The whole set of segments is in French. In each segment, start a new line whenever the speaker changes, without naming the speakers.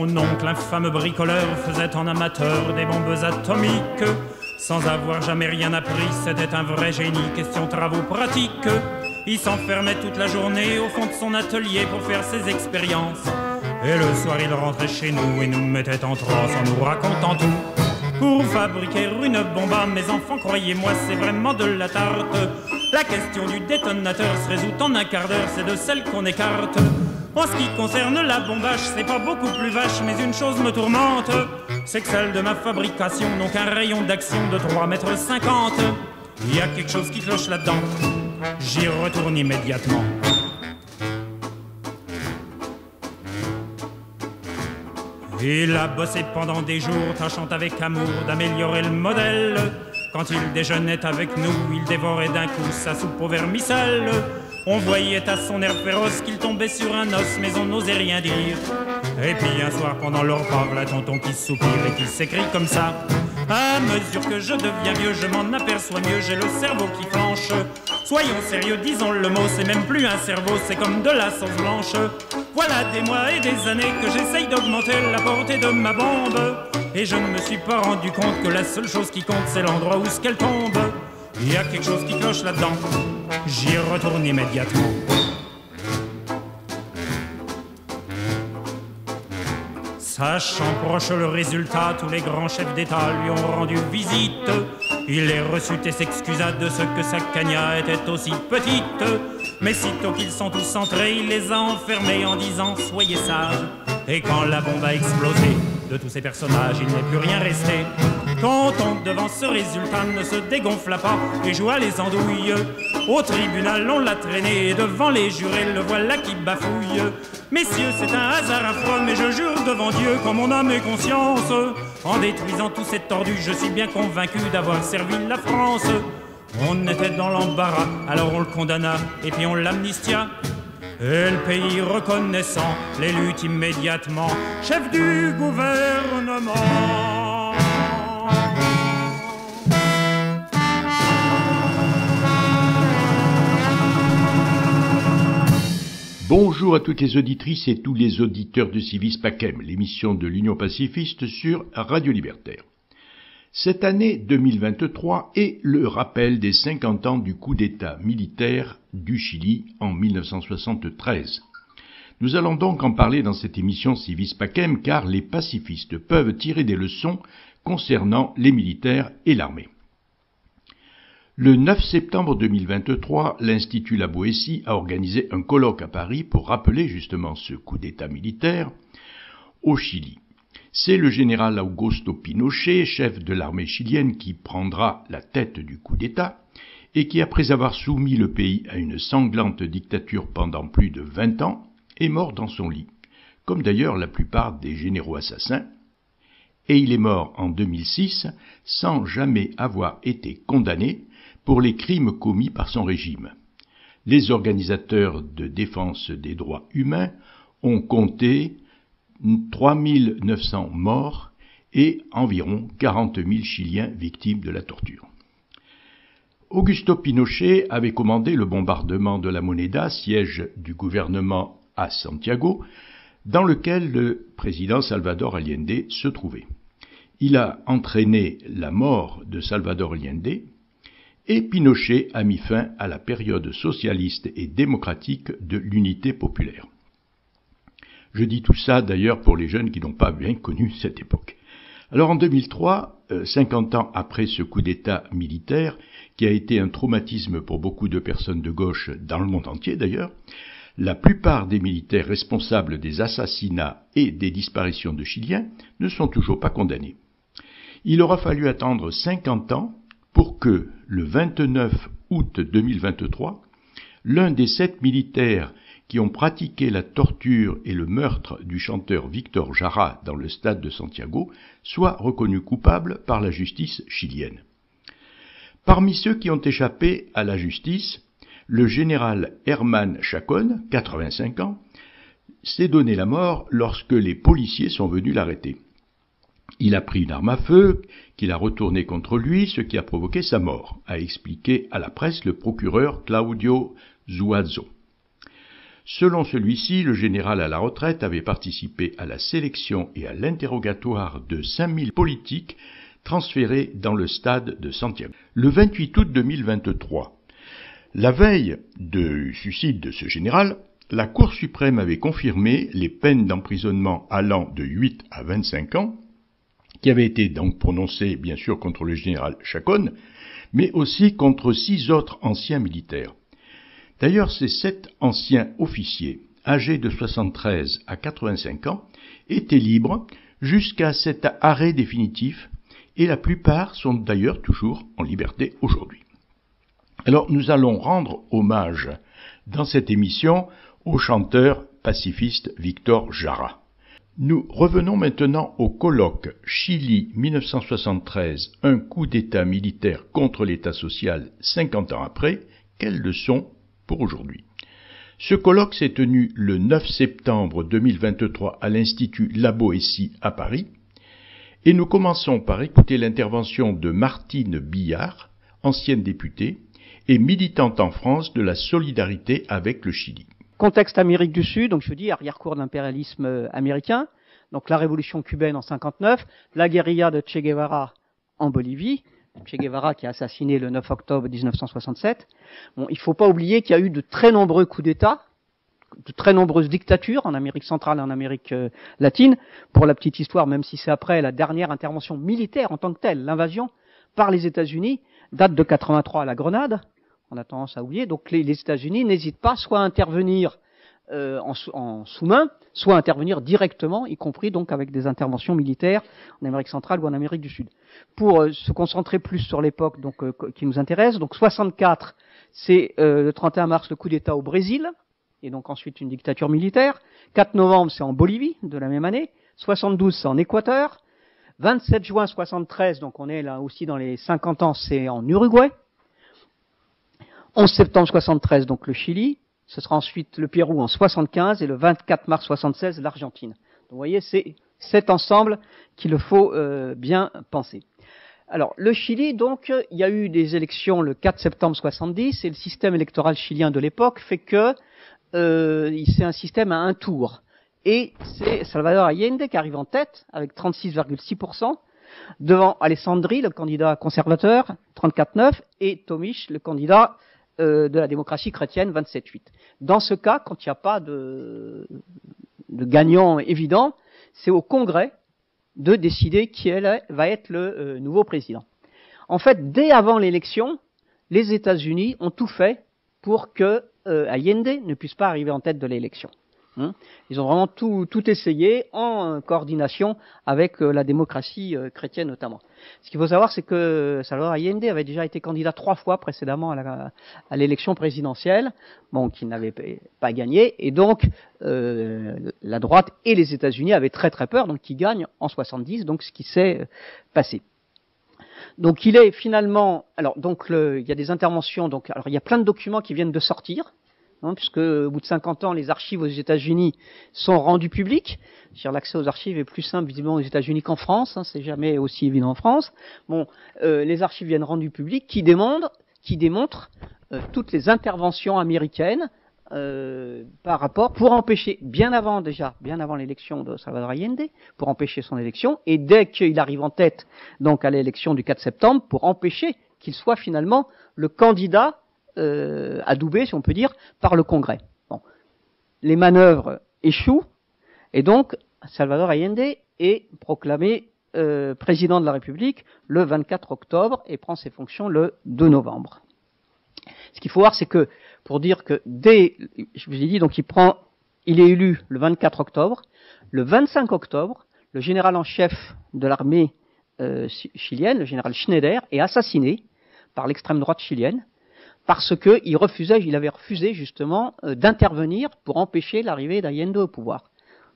Mon oncle, infâme bricoleur, faisait en amateur des bombes atomiques. Sans avoir jamais rien appris, c'était un vrai génie, question travaux pratiques. Il s'enfermait toute la journée au fond de son atelier pour faire ses expériences. Et le soir il rentrait chez nous et nous mettait en transe en nous racontant tout. Pour fabriquer une bombe, mes enfants, croyez-moi, c'est vraiment de la tarte. La question du détonateur se résout en un quart d'heure, c'est de celle qu'on écarte. En ce qui concerne la bombage, c'est pas beaucoup plus vache, mais une chose me tourmente, c'est que celle de ma fabrication n'ont qu'un rayon d'action de 3,50 m. Il y a quelque chose qui cloche là-dedans, j'y retourne immédiatement. Il a bossé pendant des jours, tâchant avec amour d'améliorer le modèle. Quand il déjeunait avec nous, il dévorait d'un coup sa soupe au vermicelle. On voyait à son air féroce qu'il tombait sur un os, mais on n'osait rien dire. Et puis un soir pendant le repas, voilà tonton qui soupire et qui s'écrie comme ça. À mesure que je deviens vieux, je m'en aperçois mieux, j'ai le cerveau qui flanche. Soyons sérieux, disons le mot, c'est même plus un cerveau, c'est comme de la sauce blanche. Voilà des mois et des années que j'essaye d'augmenter la portée de ma bombe. Et je ne me suis pas rendu compte que la seule chose qui compte, c'est l'endroit où ce qu'elle tombe. Il y a quelque chose qui cloche là-dedans, j'y retourne immédiatement. Sachant proche le résultat, tous les grands chefs d'État lui ont rendu visite. Il les reçut et s'excusa de ce que sa cagna était aussi petite. Mais sitôt qu'ils sont tous entrés, il les a enfermés en disant « Soyez sages ». Et quand la bombe a explosé, de tous ces personnages, il n'est plus rien resté. Tonton, devant ce résultat, ne se dégonfla pas et joua les andouilles. Au tribunal, on l'a traîné et devant les jurés, le voilà qui bafouille. Messieurs, c'est un hasard affreux, mais je jure devant Dieu qu'en mon âme et conscience, en détruisant tous ces tordus, je suis bien convaincu d'avoir servi la France. On était dans l'embarras, alors on le condamna et puis on l'amnistia. Et le pays reconnaissant l'élut immédiatement chef du gouvernement.
Bonjour à toutes les auditrices et tous les auditeurs de Civis Pacem, l'émission de l'Union pacifiste sur Radio Libertaire. Cette année 2023 est le rappel des 50 ans du coup d'État militaire du Chili en 1973. Nous allons donc en parler dans cette émission Civis Pacem car les pacifistes peuvent tirer des leçons concernant les militaires et l'armée. Le 9 septembre 2023, l'Institut La Boétie a organisé un colloque à Paris pour rappeler justement ce coup d'État militaire au Chili. C'est le général Augusto Pinochet, chef de l'armée chilienne, qui prendra la tête du coup d'État et qui, après avoir soumis le pays à une sanglante dictature pendant plus de 20 ans, est mort dans son lit, comme d'ailleurs la plupart des généraux assassins, et il est mort en 2006 sans jamais avoir été condamné pour les crimes commis par son régime. Les organisateurs de défense des droits humains ont compté 3900 morts et environ 40 000 Chiliens victimes de la torture. Augusto Pinochet avait commandé le bombardement de la Moneda, siège du gouvernement à Santiago, dans lequel le président Salvador Allende se trouvait. Il a entraîné la mort de Salvador Allende et Pinochet a mis fin à la période socialiste et démocratique de l'unité populaire. Je dis tout ça d'ailleurs pour les jeunes qui n'ont pas bien connu cette époque. Alors en 2003, 50 ans après ce coup d'État militaire, qui a été un traumatisme pour beaucoup de personnes de gauche dans le monde entier d'ailleurs, la plupart des militaires responsables des assassinats et des disparitions de Chiliens ne sont toujours pas condamnés. Il aura fallu attendre 50 ans pour que, le 29 août 2023, l'un des 7 militaires qui ont pratiqué la torture et le meurtre du chanteur Victor Jara dans le stade de Santiago soit reconnu coupable par la justice chilienne. Parmi ceux qui ont échappé à la justice, le général Herman Chacón, 85 ans, s'est donné la mort lorsque les policiers sont venus l'arrêter. Il a pris une arme à feu qu'il a retournée contre lui, ce qui a provoqué sa mort, a expliqué à la presse le procureur Claudio Zuazzo. Selon celui-ci, le général à la retraite avait participé à la sélection et à l'interrogatoire de 5000 politiques transférés dans le stade de Santiago. Le 28 août 2023, la veille du suicide de ce général, la Cour suprême avait confirmé les peines d'emprisonnement allant de 8 à 25 ans, qui avaient été donc prononcées bien sûr contre le général Chacón, mais aussi contre 6 autres anciens militaires. D'ailleurs, ces 7 anciens officiers, âgés de 73 à 85 ans, étaient libres jusqu'à cet arrêt définitif, et la plupart sont d'ailleurs toujours en liberté aujourd'hui. Alors, nous allons rendre hommage dans cette émission au chanteur pacifiste Victor Jara. Nous revenons maintenant au colloque Chili 1973, un coup d'État militaire contre l'État social 50 ans après. Quelle leçon pour aujourd'hui. Ce colloque s'est tenu le 9 septembre 2023 à l'Institut La Boétie à Paris, et nous commençons par écouter l'intervention de Martine Billard, ancienne députée et militante en France de la solidarité avec le Chili.
Contexte Amérique du Sud, donc je dis arrière-cour de l'impérialisme américain, donc la révolution cubaine en 59, la guérilla de Che Guevara en Bolivie, Che Guevara qui a assassiné le 9 octobre 1967. Bon, il ne faut pas oublier qu'il y a eu de très nombreux coups d'État, de très nombreuses dictatures en Amérique centrale et en Amérique latine. Pour la petite histoire, même si c'est après la dernière intervention militaire en tant que telle, l'invasion par les États-Unis, date de 83 à la Grenade. On a tendance à oublier. Donc les États-Unis n'hésitent pas soit à intervenir en sous-main, soit à intervenir directement, y compris donc avec des interventions militaires en Amérique centrale ou en Amérique du Sud. Pour se concentrer plus sur l'époque donc qui nous intéresse, donc 64, c'est le 31 mars le coup d'État au Brésil, et donc ensuite une dictature militaire. 4 novembre, c'est en Bolivie de la même année. 72, c'est en Équateur. 27 juin 73, donc on est là aussi dans les 50 ans, c'est en Uruguay. 11 septembre 73, donc le Chili. Ce sera ensuite le Pérou en 75 et le 24 mars 76, l'Argentine. Donc vous voyez, c'est cet ensemble qu'il faut bien penser. Alors, le Chili, donc, il y a eu des élections le 4 septembre 70 et le système électoral chilien de l'époque fait que c'est un système à un tour. Et c'est Salvador Allende qui arrive en tête avec 36,6%, devant Alessandri, le candidat conservateur, 34,9%, et Tomic, le candidat de la démocratie chrétienne, 27,8%. Dans ce cas, quand il n'y a pas de gagnant évident, c'est au Congrès de décider qui va être le nouveau président. En fait, dès avant l'élection, les États-Unis ont tout fait pour que Allende ne puisse pas arriver en tête de l'élection. Ils ont vraiment tout essayé en coordination avec la démocratie chrétienne notamment. Ce qu'il faut savoir, c'est que Salvador Allende avait déjà été candidat 3 fois précédemment à l'élection présidentielle, bon, qui n'avait pas gagné, et donc la droite et les États-Unis avaient très très peur, donc qu'il gagne en 70, donc ce qui s'est passé. Donc il est finalement, alors donc il y a des interventions, donc alors il y a plein de documents qui viennent de sortir. Puisque au bout de 50 ans, les archives aux États-Unis sont rendues publiques. L'accès aux archives est plus simple visiblement aux États-Unis qu'en France, c'est jamais aussi évident en France. Bon, les archives viennent rendues publiques qui démontrent toutes les interventions américaines par rapport pour empêcher bien avant l'élection de Salvador Allende, pour empêcher son élection, et dès qu'il arrive en tête donc à l'élection du 4 septembre, pour empêcher qu'il soit finalement le candidat adoubé, si on peut dire, par le Congrès. Bon. Les manœuvres échouent, et donc Salvador Allende est proclamé président de la République le 24 octobre et prend ses fonctions le 2 novembre. Ce qu'il faut voir, c'est que, pour dire que je vous ai dit, donc il est élu le 24 octobre, le 25 octobre, le général en chef de l'armée chilienne, le général Schneider, est assassiné par l'extrême droite chilienne, parce qu'il avait refusé justement d'intervenir pour empêcher l'arrivée d'Allende au pouvoir.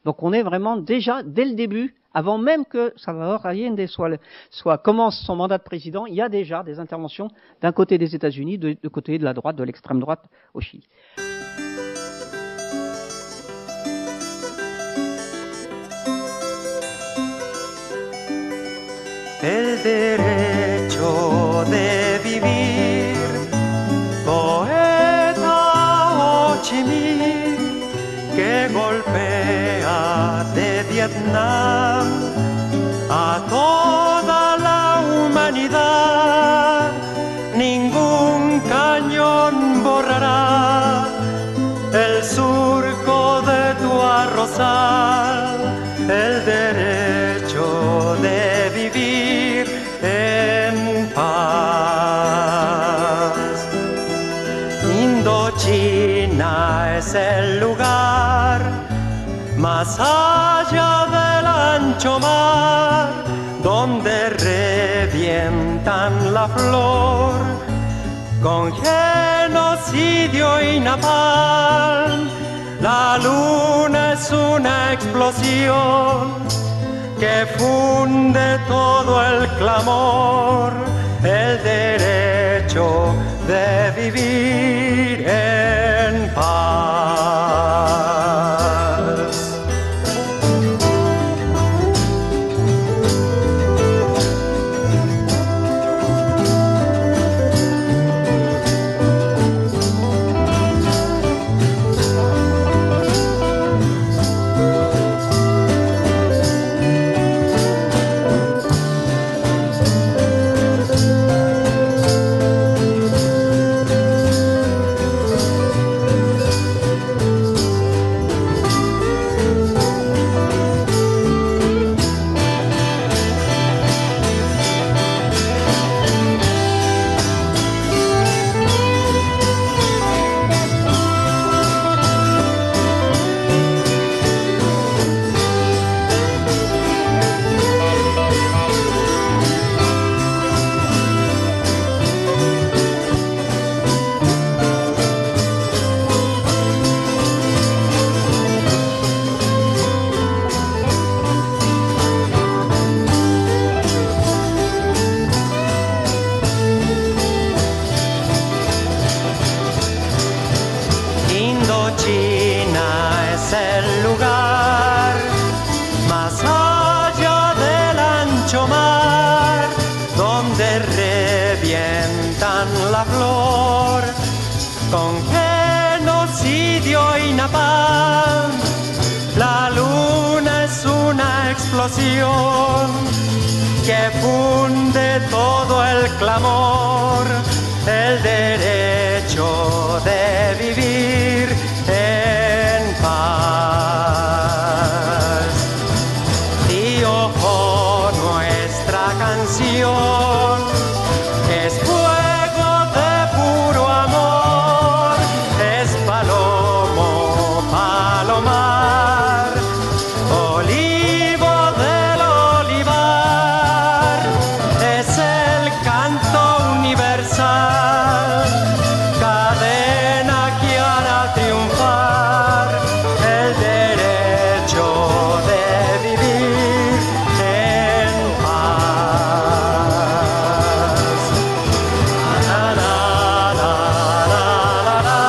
Donc on est vraiment déjà, dès le début, avant même que Salvador Allende commence son mandat de président, il y a déjà des interventions d'un côté des États-Unis, de côté de la droite, de l'extrême droite au Chili.
El derecho de vivir, poeta Ho Chi Minh, Vietnam, a toda la humanidad, ningún cañón borrará el surco de tu arrozal, el derecho de vivir en paz. Indochina es el lugar más allá del ancho mar, donde revientan la flor con genocidio y napalm. La luna es una explosión que funde todo el clamor, el derecho de vivir en paz. La flor con genocidio y napalm. La luna es una explosión que funde todo el clamor, el derecho de vivir en paz. Y ojo, nuestra canción es fuego de puro amor, es palomo, palomar, olivo del olivar, es el canto universal, cadena que hará triunfar el derecho de vivir en paz. La, la, la, la, la, la, la, la,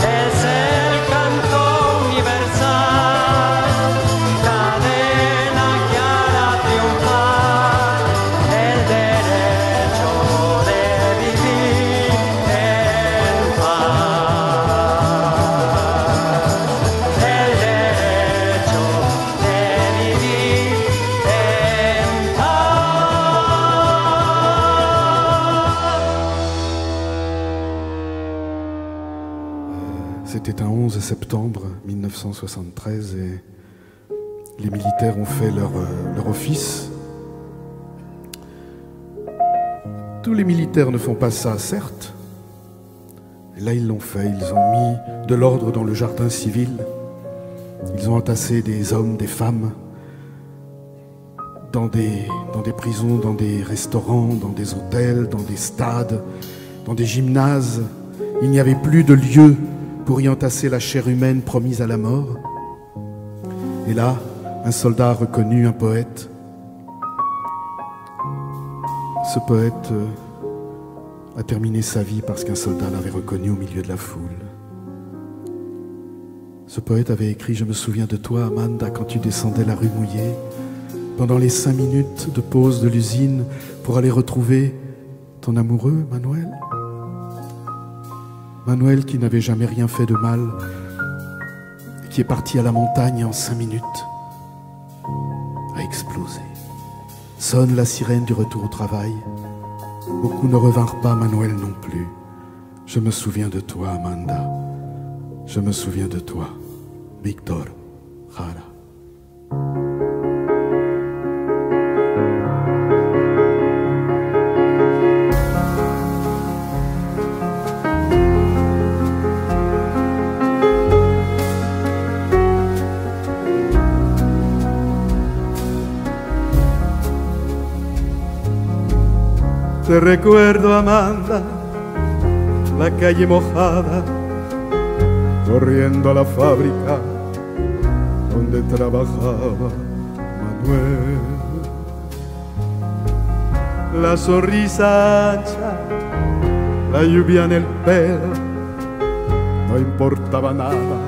es el canto universal, cadena que hará triunfar el derecho de vivir en paz, el derecho de vivir en paz.
C'était un 11 septembre 1973 et les militaires ont fait leur office. Tous les militaires ne font pas ça, certes. Et là, ils l'ont fait. Ils ont mis de l'ordre dans le jardin civil. Ils ont entassé des hommes, des femmes, dans des prisons, dans des restaurants, dans des hôtels, dans des stades, dans des gymnases. Il n'y avait plus de lieu pour y entasser la chair humaine promise à la mort. Et là, un soldat a reconnu un poète. Ce poète a terminé sa vie parce qu'un soldat l'avait reconnu au milieu de la foule. Ce poète avait écrit « Je me souviens de toi, Amanda, quand tu descendais la rue mouillée. pendant les 5 minutes de pause de l'usine pour aller retrouver ton amoureux, Manuel? Manuel qui n'avait jamais rien fait de mal et qui est parti à la montagne en 5 minutes a explosé. Sonne la sirène du retour au travail. Beaucoup ne revinrent pas, Manuel non plus. Je me souviens de toi, Amanda. Je me souviens de toi, Víctor Jara.
Te recuerdo, Amanda, la calle mojada, corriendo a la fábrica donde trabajaba Manuel. La sonrisa ancha, la lluvia en el pelo, no importaba nada,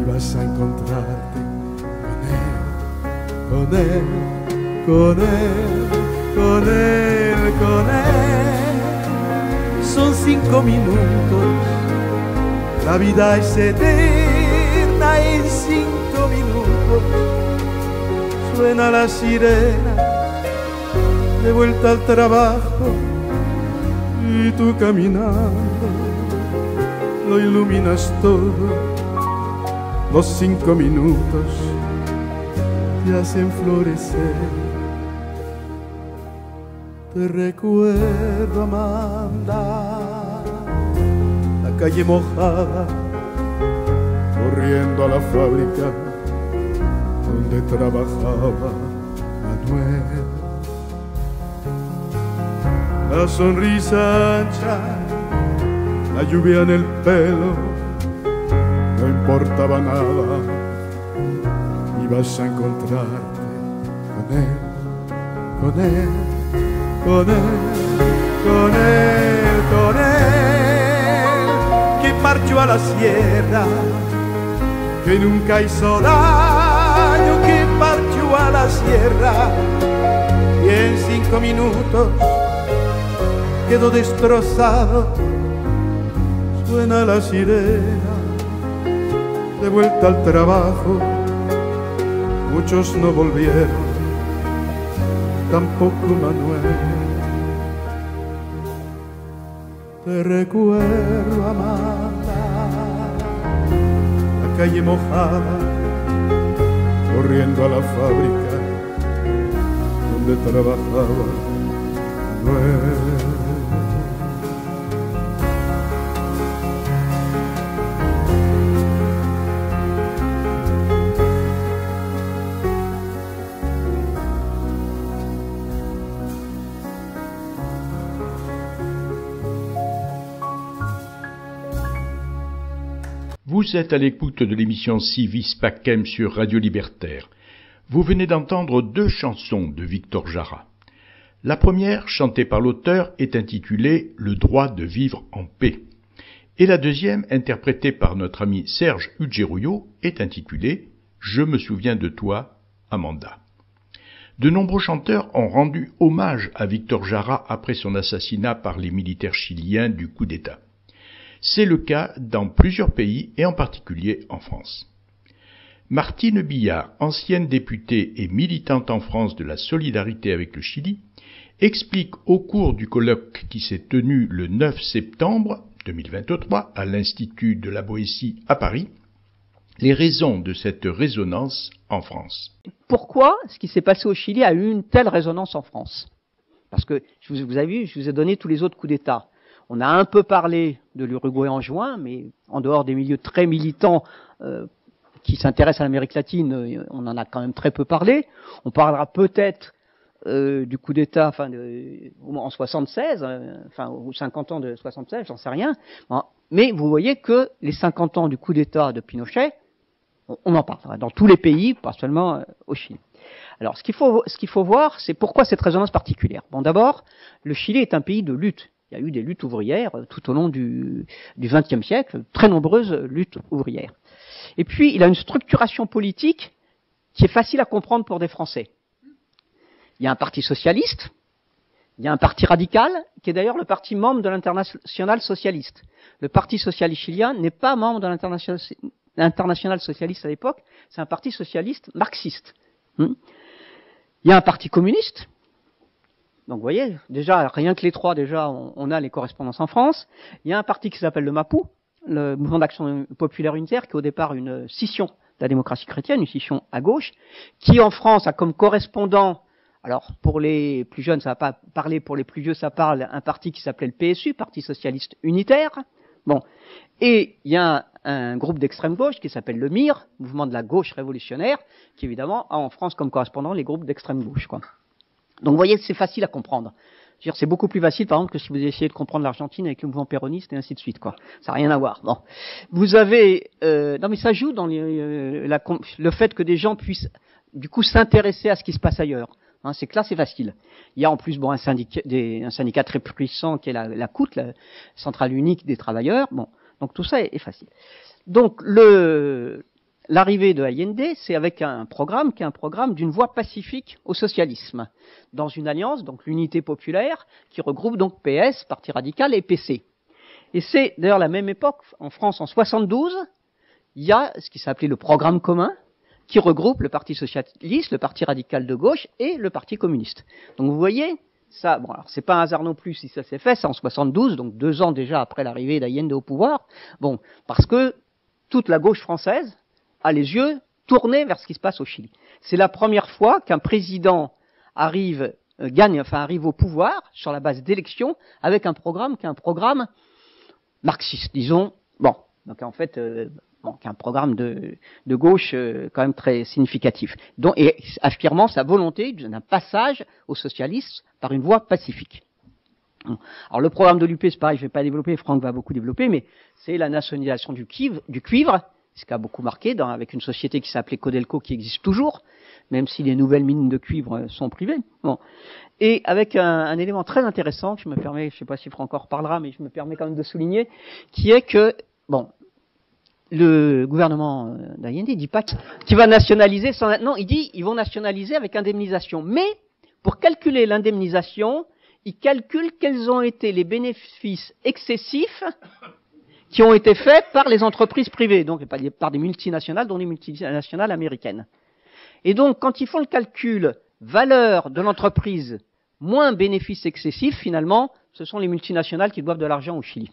ibas a encontrarte con él, con él, con él, con él. Son 5 minutos, la vida es eterna. En 5 minutos suena la sirena de vuelta al trabajo y tú caminando lo iluminas todo. Los 5 minutos te hacen florecer. Te recuerdo, Amanda, la calle mojada, corriendo a la fábrica donde trabajaba Manuel. La sonrisa ancha, la lluvia en el pelo, no importaba nada, ibas a encontrarte con él, con él, con él, con él, con él, que marchó a la sierra, que nunca hizo daño, que marchó a la sierra y en 5 minutos quedó destrozado. Suena la sirena de vuelta al trabajo, muchos no volvieron, tampoco Manuel. Te recuerdo, Amanda, la calle mojada, corriendo a la fábrica donde trabajaba Manuel.
Vous êtes à l'écoute de l'émission Civis Pacem sur Radio Libertaire. Vous venez d'entendre 2 chansons de Víctor Jara. La première, chantée par l'auteur, est intitulée « Le droit de vivre en paix ». Et la deuxième, interprétée par notre ami Serge Udgerouillot, est intitulée « Je me souviens de toi, Amanda ». De nombreux chanteurs ont rendu hommage à Víctor Jara après son assassinat par les militaires chiliens du coup d'État. C'est le cas dans plusieurs pays et en particulier en France. Martine Billard, ancienne députée et militante en France de la solidarité avec le Chili, explique au cours du colloque qui s'est tenu le 9 septembre 2023 à l'Institut de la Boétie à Paris les raisons de cette résonance en France.
Pourquoi ce qui s'est passé au Chili a eu une telle résonance en France? Parce que, vous avez vu, je vous ai donné tous les autres coups d'État. On a un peu parlé de l'Uruguay en juin, mais en dehors des milieux très militants qui s'intéressent à l'Amérique latine, on en a quand même très peu parlé. On parlera peut-être du coup d'État en 76, aux 50 ans de 76, j'en sais rien. Mais vous voyez que les 50 ans du coup d'État de Pinochet, on en parle dans tous les pays, pas seulement au Chili. Alors, ce qu'il faut voir, c'est pourquoi cette résonance particulière. Bon, d'abord, le Chili est un pays de lutte. Il y a eu des luttes ouvrières tout au long du XXe siècle, très nombreuses luttes ouvrières. Et puis, il a une structuration politique qui est facile à comprendre pour des Français. Il y a un parti socialiste, il y a un parti radical, qui est d'ailleurs le parti membre de l'Internationale socialiste. Le Parti socialiste chilien n'est pas membre de l'Internationale socialiste à l'époque, c'est un parti socialiste marxiste. Il y a un parti communiste. Donc vous voyez, déjà, rien que les trois, déjà, on a les correspondances en France. Il y a un parti qui s'appelle le MAPU, le Mouvement d'action populaire unitaire, qui est au départ une scission de la démocratie chrétienne, une scission à gauche, qui en France a comme correspondant, alors pour les plus jeunes ça va pas parler, pour les plus vieux ça parle, un parti qui s'appelait le PSU, Parti socialiste unitaire. Bon, et il y a un groupe d'extrême gauche qui s'appelle le MIR, Mouvement de la gauche révolutionnaire, qui évidemment a en France comme correspondant les groupes d'extrême gauche, quoi. Donc vous voyez, c'est facile à comprendre. C'est beaucoup plus facile, par exemple, que si vous essayez de comprendre l'Argentine avec le mouvement péroniste et ainsi de suite, quoi. Ça n'a rien à voir. Bon, vous avez, non mais ça joue dans le fait que des gens puissent, du coup, s'intéresser à ce qui se passe ailleurs. Hein, c'est que là, c'est facile. Il y a en plus, bon, un syndicat très puissant qui est la CUT, la Centrale unique des travailleurs. Bon, donc tout ça est facile. Donc l'arrivée de Allende, c'est avec un programme qui est un programme d'une voie pacifique au socialisme, dans une alliance, donc l'Unité populaire, qui regroupe donc PS, Parti radical, et PC. Et c'est d'ailleurs la même époque, en France, en 72, il y a ce qui s'appelait le programme commun, qui regroupe le Parti socialiste, le Parti radical de gauche et le Parti communiste. Donc vous voyez, ça, bon, alors c'est pas un hasard non plus si ça s'est fait, c'est en 72, donc 2 ans déjà après l'arrivée d'Allende au pouvoir. Bon, parce que toute la gauche française a les yeux tournés vers ce qui se passe au Chili. C'est la première fois qu'un président arrive au pouvoir sur la base d'élections avec un programme qui est un programme marxiste, disons. Bon, donc en fait, qui est un programme de gauche quand même très significatif. Donc, et affirmant sa volonté d'un passage au socialisme par une voie pacifique. Alors le programme de l'UP, c'est pareil, je ne vais pas développer, Franck va beaucoup développer, mais c'est la nationalisation du cuivre, ce qui a beaucoup marqué, avec une société qui s'appelait Codelco, qui existe toujours, même si les nouvelles mines de cuivre sont privées. Bon. Et avec un élément très intéressant, que je me permets, je ne sais pas si Franck en reparlera, mais je me permets quand même de souligner, qui est que, bon, le gouvernement d'Allende, il dit pas qu'il va nationaliser sans, non, il dit, ils vont nationaliser avec indemnisation. Mais, pour calculer l'indemnisation, ils calculent quels ont été les bénéfices excessifs qui ont été faits par les entreprises privées, donc par des multinationales, dont des multinationales américaines. Et donc, quand ils font le calcul valeur de l'entreprise moins bénéfices excessifs, finalement, ce sont les multinationales qui doivent de l'argent au Chili.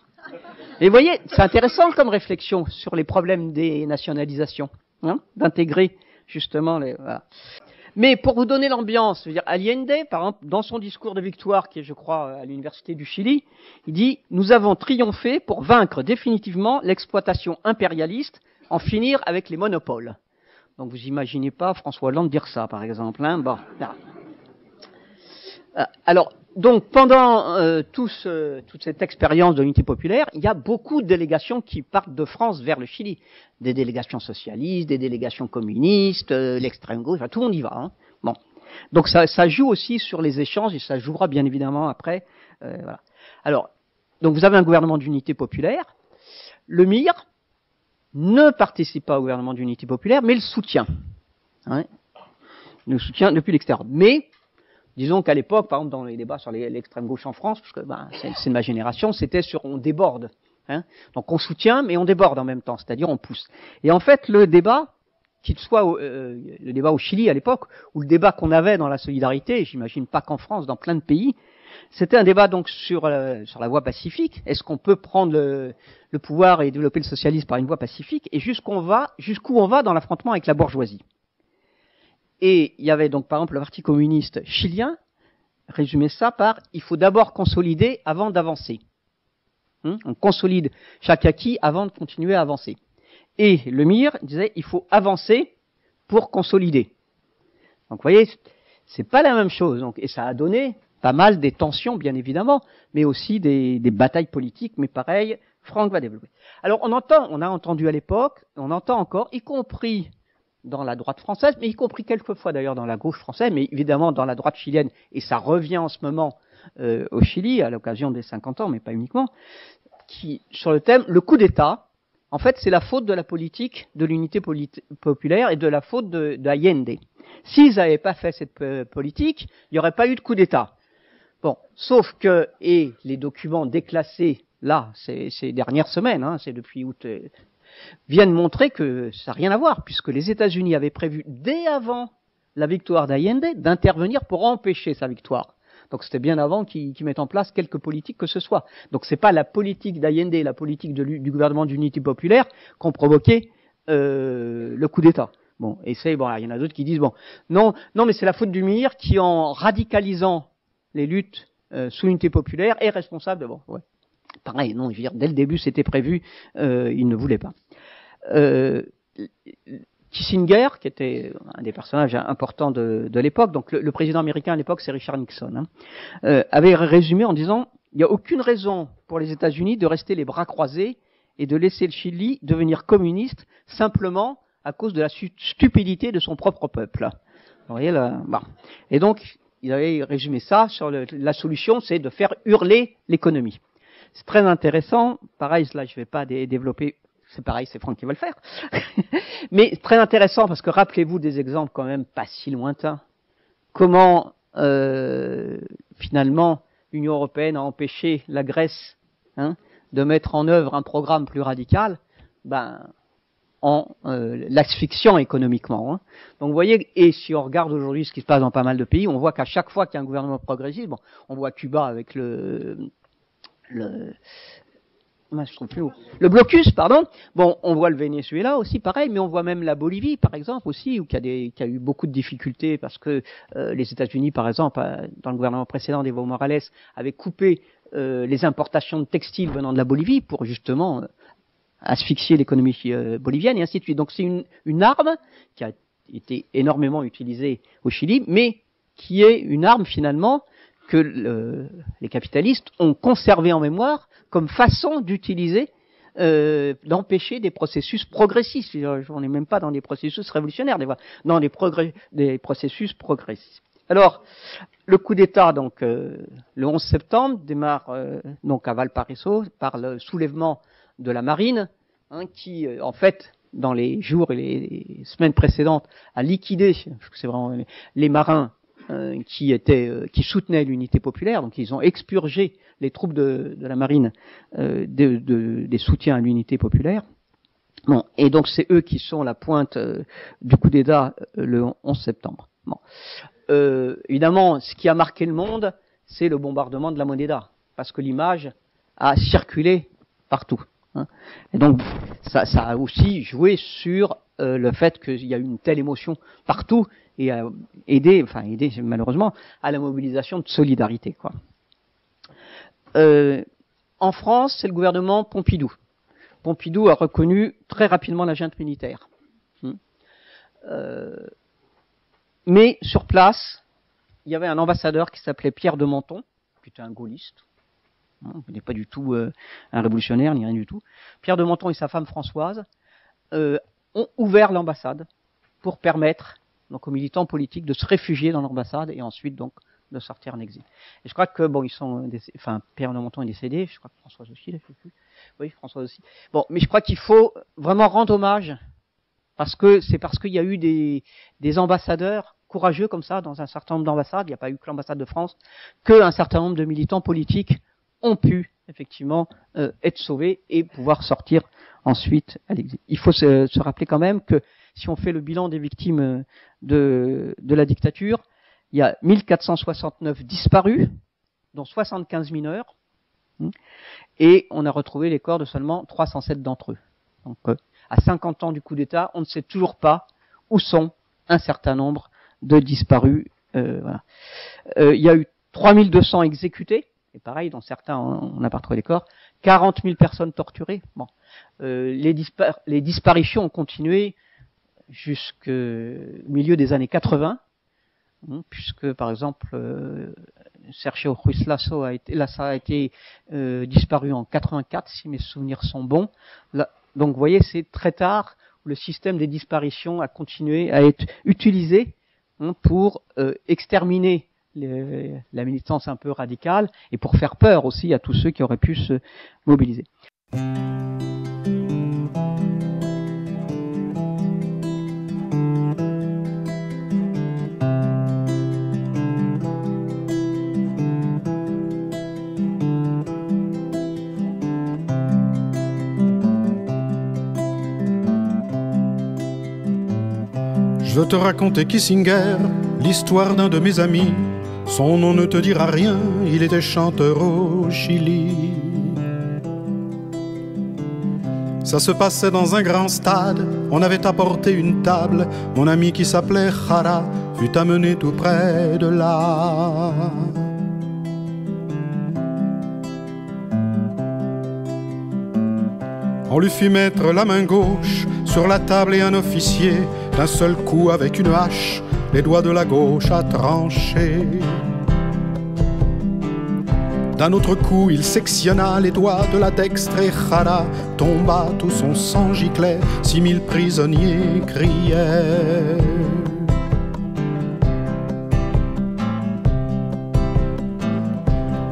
Et vous voyez, c'est intéressant comme réflexion sur les problèmes des nationalisations, hein, d'intégrer justement les... Voilà. Mais pour vous donner l'ambiance, je veux dire, Allende, par exemple, dans son discours de victoire, qui est, je crois, à l'Université du Chili, il dit « Nous avons triomphé pour vaincre définitivement l'exploitation impérialiste, en finir avec les monopoles. » Donc vous imaginez pas François Hollande dire ça, par exemple. Hein, bon, alors, donc pendant toute cette expérience de l'unité populaire, il y a beaucoup de délégations qui partent de France vers le Chili. Des délégations socialistes, des délégations communistes, l'extrême gauche, enfin, tout le monde y va. Hein. Bon. Donc ça joue aussi sur les échanges et ça jouera bien évidemment après. Voilà. Alors, donc vous avez un gouvernement d'unité populaire. Le MIR ne participe pas au gouvernement d'unité populaire, mais le soutient. Hein. Le soutient depuis l'extérieur. Mais disons qu'à l'époque, par exemple, dans les débats sur l'extrême gauche en France, parce que c'est de ma génération, c'était sur on déborde. Hein. Donc on soutient, mais on déborde en même temps, c'est-à-dire on pousse. Et en fait, le débat, qu'il soit le débat au Chili à l'époque, ou le débat qu'on avait dans la solidarité, j'imagine pas qu'en France, dans plein de pays, c'était un débat donc sur la voie pacifique. Est-ce qu'on peut prendre le pouvoir et développer le socialisme par une voie pacifique, et jusqu'où on va dans l'affrontement avec la bourgeoisie. Et il y avait donc par exemple le Parti communiste chilien, résumait ça par « il faut d'abord consolider avant d'avancer ». On consolide chaque acquis avant de continuer à avancer. Et le MIR disait « il faut avancer pour consolider ». Donc vous voyez, c'est pas la même chose. Donc, et ça a donné pas mal des tensions, bien évidemment, mais aussi des batailles politiques, mais pareil, Franck va développer. Alors on a entendu à l'époque, on entend encore, y compris dans la droite française, mais y compris quelquefois d'ailleurs dans la gauche française, mais évidemment dans la droite chilienne, et ça revient en ce moment au Chili, à l'occasion des 50 ans, mais pas uniquement, qui, sur le thème, le coup d'État, En fait, c'est la faute de la politique de l'unité populaire et de la faute d'Allende. S'ils n'avaient pas fait cette politique, il n'y aurait pas eu de coup d'État. Bon, sauf que, et les documents déclassés, là, ces dernières semaines, hein, c'est depuis août, viennent montrer que ça n'a rien à voir, puisque les États-Unis avaient prévu, dès avant la victoire d'Allende, d'intervenir pour empêcher sa victoire. Donc c'était bien avant qu'ils mettent en place quelque politique que ce soit. Donc c'est pas la politique d'Allende et la politique du gouvernement d'unité populaire qui ont provoqué le coup d'État. Bon, et c'est bon, il y en a d'autres qui disent bon, non, mais c'est la faute du MIR qui, en radicalisant les luttes sous l'unité populaire, est responsable. Bon, ouais. Pareil, non, je veux dire, dès le début c'était prévu, ils ne voulaient pas. Kissinger, qui était un des personnages importants de l'époque, donc le président américain à l'époque c'est Richard Nixon, avait résumé en disant il n'y a aucune raison pour les États-Unis de rester les bras croisés et de laisser le Chili devenir communiste simplement à cause de la stupidité de son propre peuple. Vous voyez là, bon. Et donc il avait résumé ça sur la solution, c'est de faire hurler l'économie. C'est très intéressant. Pareil, là je ne vais pas développer. C'est pareil, c'est Franck qui va le faire. Mais très intéressant parce que rappelez-vous des exemples quand même pas si lointains. Comment finalement l'Union européenne a empêché la Grèce de mettre en œuvre un programme plus radical, en l'asphyxiant économiquement. Donc vous voyez, et si on regarde aujourd'hui ce qui se passe dans pas mal de pays, on voit qu'à chaque fois qu'il y a un gouvernement progressiste, bon, on voit Cuba avec le blocus, pardon. Bon, on voit le Venezuela aussi, pareil, mais on voit même la Bolivie, par exemple, aussi, où qui a eu beaucoup de difficultés parce que les États-Unis, par exemple, dans le gouvernement précédent d'Evo Morales, avaient coupé les importations de textiles venant de la Bolivie pour justement asphyxier l'économie bolivienne et ainsi de suite. Donc c'est une arme qui a été énormément utilisée au Chili, mais qui est une arme finalement que les capitalistes ont conservé en mémoire comme façon d'utiliser, d'empêcher des processus progressistes. On n'est même pas dans des processus révolutionnaires, dans des processus progressistes. Alors, le coup d'État, donc le 11 septembre, démarre donc à Valparaiso par le soulèvement de la marine, qui en fait, dans les jours et les semaines précédentes, a liquidé, c'est vraiment les marins qui soutenaient l'unité populaire, donc ils ont expurgé les troupes de la marine des soutiens à l'unité populaire. Bon, et donc c'est eux qui sont la pointe du coup d'État le 11 septembre. Bon. Évidemment, ce qui a marqué le monde, c'est le bombardement de la Moneda, parce que l'image a circulé partout. Et donc ça a aussi joué sur le fait qu'il y a eu une telle émotion partout et a aidé malheureusement à la mobilisation de solidarité, quoi. En France, c'est le gouvernement Pompidou. Pompidou a reconnu très rapidement la junte militaire. Mais sur place, il y avait un ambassadeur qui s'appelait Pierre de Menton, qui était un gaulliste. Il n'est pas du tout un révolutionnaire, ni rien du tout. Pierre de Menton et sa femme Françoise ont ouvert l'ambassade pour permettre donc aux militants politiques de se réfugier dans l'ambassade et ensuite donc de sortir en exil. Et je crois que bon, Pierre de Menton est décédé, je crois que Françoise aussi, je sais plus. Oui, Françoise aussi. Bon, mais je crois qu'il faut vraiment rendre hommage parce qu'il y a eu des ambassadeurs courageux comme ça dans un certain nombre d'ambassades. Il n'y a pas eu que l'ambassade de France, qu'un certain nombre de militants politiques ont pu effectivement être sauvés et pouvoir sortir ensuite à l'exil. Il faut se rappeler quand même que si on fait le bilan des victimes de la dictature, il y a 1469 disparus, dont 75 mineurs, et on a retrouvé les corps de seulement 307 d'entre eux. Donc, à 50 ans du coup d'État, on ne sait toujours pas où sont un certain nombre de disparus. Voilà. Il y a eu 3200 exécutés, et pareil, dans certains, on n'a pas retrouvé les corps. 40 000 personnes torturées. Bon, les disparitions ont continué jusqu'au milieu des années 80, puisque par exemple Sergio Ruiz Lasso a été disparu en 84, si mes souvenirs sont bons. Là, donc vous voyez, c'est très tard où le système des disparitions a continué à être utilisé pour exterminer la militance un peu radicale et pour faire peur aussi à tous ceux qui auraient pu se mobiliser.
Je te racontais Kissinger, l'histoire d'un de mes amis. Son nom ne te dira rien, il était chanteur au Chili. Ça se passait dans un grand stade, on avait apporté une table. Mon ami qui s'appelait Jara fut amené tout près de là. On lui fit mettre la main gauche sur la table et un officier, d'un seul coup avec une hache, les doigts de la gauche a tranché. D'un autre coup, il sectionna les doigts de la dextre et Jara tomba, tout son sang giclait, 6000 prisonniers criaient.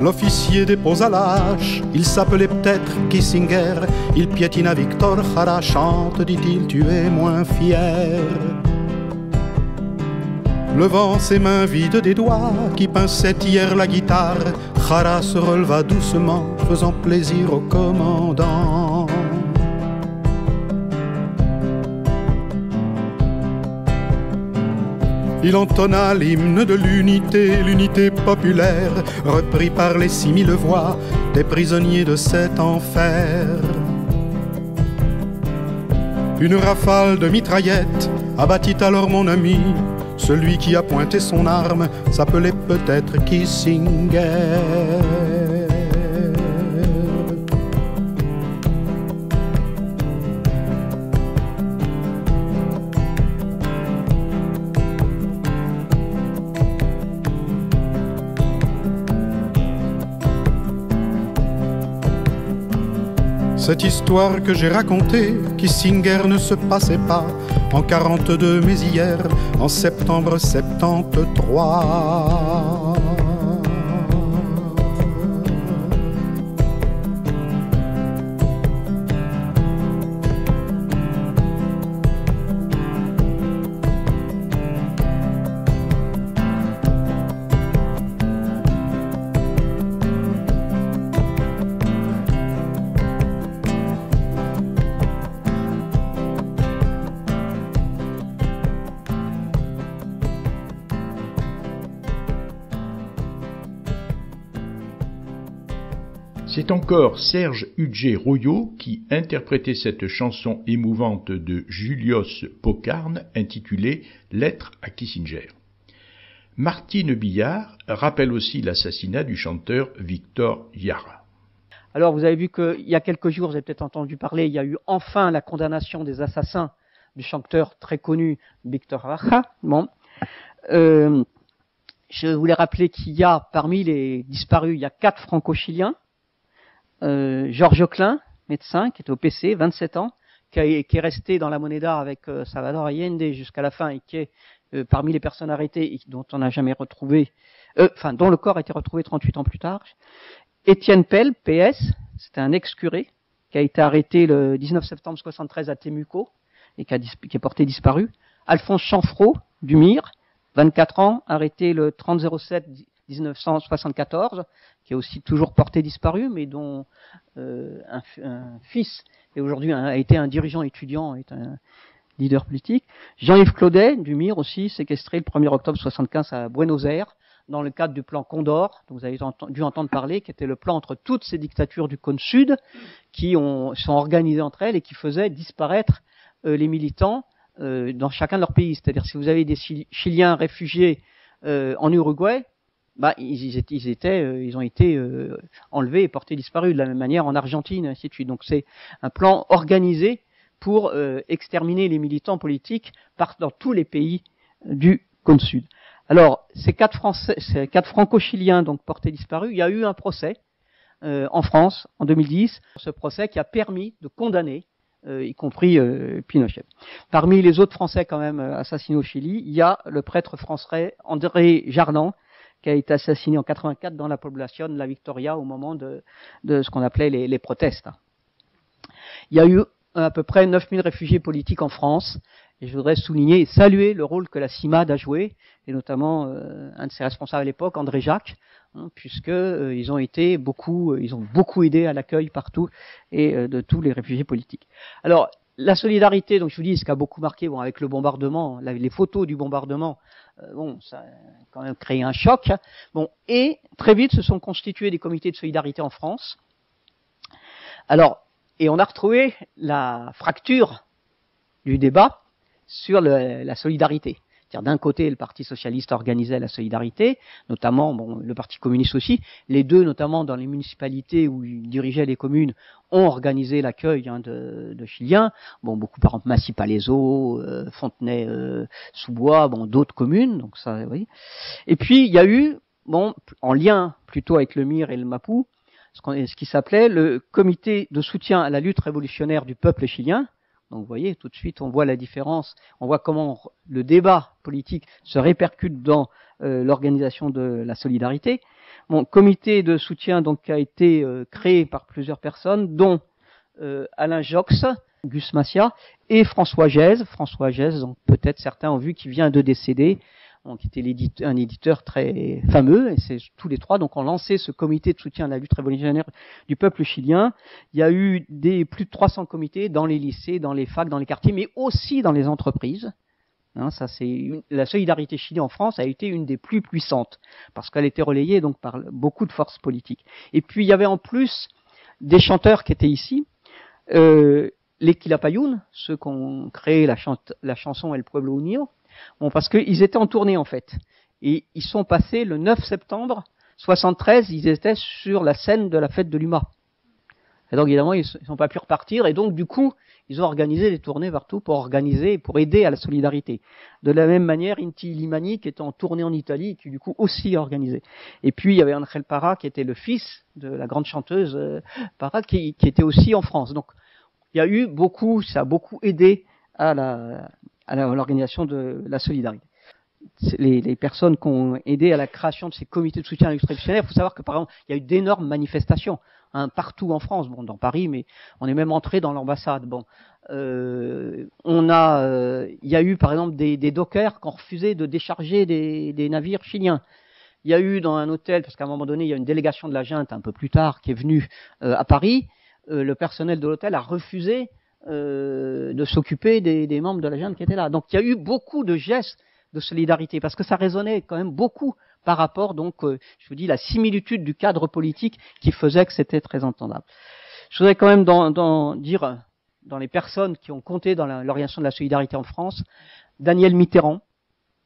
L'officier déposa la hache, il s'appelait peut-être Kissinger, il piétina Victor Jara, chante, dit-il, tu es moins fier. Levant ses mains vides des doigts qui pinçaient hier la guitare, Jara se releva doucement, faisant plaisir au commandant. Il entonna l'hymne de l'unité, l'unité populaire, repris par les 6000 voix des prisonniers de cet enfer. Une rafale de mitraillettes abattit alors mon ami. Celui qui a pointé son arme s'appelait peut-être Kissinger. Cette histoire que j'ai racontée, Kissinger ne se passait pas en 42 mais hier, en septembre 73.
C'est encore Serge Udger-Royot qui interprétait cette chanson émouvante de Julius Pocarn intitulée « Lettre à Kissinger ». Martine Billard rappelle aussi l'assassinat du chanteur Victor Jara.
Alors vous avez vu qu'il y a quelques jours, vous avez peut-être entendu parler, il y a eu enfin la condamnation des assassins du chanteur très connu Victor Jara. Bon. Je voulais rappeler qu'il y a parmi les disparus, il y a 4 franco-chiliens. Georges Klein, médecin, qui était au PC, 27 ans, qui est resté dans la Moneda avec Salvador Allende jusqu'à la fin et qui est parmi les personnes arrêtées et dont on n'a jamais retrouvé, dont le corps a été retrouvé 38 ans plus tard. Étienne Pell, PS, c'était un ex-curé qui a été arrêté le 19 septembre 73 à Temuco et qui est porté disparu. Alphonse Chanfraud, du Mire, 24 ans, arrêté le 30-07-1974, qui est aussi toujours porté disparu, mais dont un fils et aujourd'hui a été un dirigeant étudiant, est un leader politique. Jean-Yves Claudet, du Mire aussi, séquestré le 1er octobre 75 à Buenos Aires, dans le cadre du plan Condor, dont vous avez dû entendre parler, qui était le plan entre toutes ces dictatures du cône sud, qui sont organisées entre elles et qui faisaient disparaître les militants dans chacun de leurs pays. C'est-à-dire, si vous avez des Chiliens réfugiés en Uruguay, ils ont été enlevés et portés disparus, de la même manière en Argentine, et ainsi de suite. Donc c'est un plan organisé pour exterminer les militants politiques dans tous les pays du cône sud. Alors ces 4 franco-chiliens donc portés disparus, il y a eu un procès en France en 2010, ce procès qui a permis de condamner y compris Pinochet. Parmi les autres Français quand même assassinés au Chili, il y a le prêtre français André Jardin, qui a été assassiné en 84 dans la Población de la Victoria au moment de ce qu'on appelait les protestes. Il y a eu à peu près 9000 réfugiés politiques en France, et je voudrais souligner et saluer le rôle que la CIMAD a joué, et notamment un de ses responsables à l'époque, André Jacques, puisque ils ont beaucoup aidé à l'accueil partout et de tous les réfugiés politiques. Alors, la solidarité, donc je vous dis, ce qui a beaucoup marqué, bon, avec le bombardement, les photos du bombardement, bon, ça a quand même créé un choc. Bon, et très vite se sont constitués des comités de solidarité en France. Alors, et on a retrouvé la fracture du débat sur la solidarité. C'est-à-dire d'un côté, le Parti socialiste organisait la solidarité, notamment bon, le Parti communiste aussi. Les deux, notamment dans les municipalités où ils dirigeaient les communes, ont organisé l'accueil de Chiliens. Bon, beaucoup par exemple Massy-Palaiseau, Fontenay-sous-Bois, bon, d'autres communes. Donc ça, oui. Et puis il y a eu, bon, en lien plutôt avec le MIR et le MAPU, ce qui s'appelait le Comité de soutien à la lutte révolutionnaire du peuple chilien. Donc vous voyez, tout de suite, on voit la différence, on voit comment le débat politique se répercute dans l'organisation de la solidarité. Mon comité de soutien donc a été créé par plusieurs personnes, dont Alain Jox, Gus Massia et François Gèze. François Gèze, donc peut-être certains ont vu, qui vient de décéder, qui était un éditeur très fameux, et c'est tous les trois donc ont lancé ce comité de soutien à la lutte révolutionnaire du peuple chilien. Il y a eu plus de 300 comités dans les lycées, dans les facs, dans les quartiers, mais aussi dans les entreprises. Ça la solidarité chilienne en France a été une des plus puissantes parce qu'elle était relayée donc par beaucoup de forces politiques. Et puis il y avait en plus des chanteurs qui étaient ici, les Quilapayún, ceux qui ont créé la chanson El Pueblo Unido. Bon, parce qu'ils étaient en tournée en fait, et ils sont passés le 9 septembre 73, ils étaient sur la scène de la fête de l'UMA. Et donc évidemment ils n'ont pas pu repartir, et donc du coup ils ont organisé des tournées partout pour aider à la solidarité. De la même manière, Inti Limani qui était en tournée en Italie, qui du coup aussi a organisé. Et puis il y avait Angel Parra qui était le fils de la grande chanteuse Parra qui était aussi en France. Donc il y a eu ça a beaucoup aidé à l'organisation de la solidarité. Les personnes qui ont aidé à la création de ces comités de soutien à la lutte révolutionnaire, il faut savoir que par exemple, il y a eu d'énormes manifestations partout en France, bon, dans Paris, mais on est même entré dans l'ambassade. Bon, il y a eu par exemple des dockers qui ont refusé de décharger des navires chiliens. Il y a eu dans un hôtel, parce qu'à un moment donné, il y a une délégation de la junte un peu plus tard qui est venue à Paris, le personnel de l'hôtel a refusé de s'occuper des membres de la junte qui étaient là. Donc il y a eu beaucoup de gestes de solidarité, parce que ça résonnait quand même beaucoup par rapport, donc, je vous dis, la similitude du cadre politique qui faisait que c'était très entendable. Je voudrais quand même dire, dans les personnes qui ont compté dans l'organisation de la solidarité en France, Danielle Mitterrand,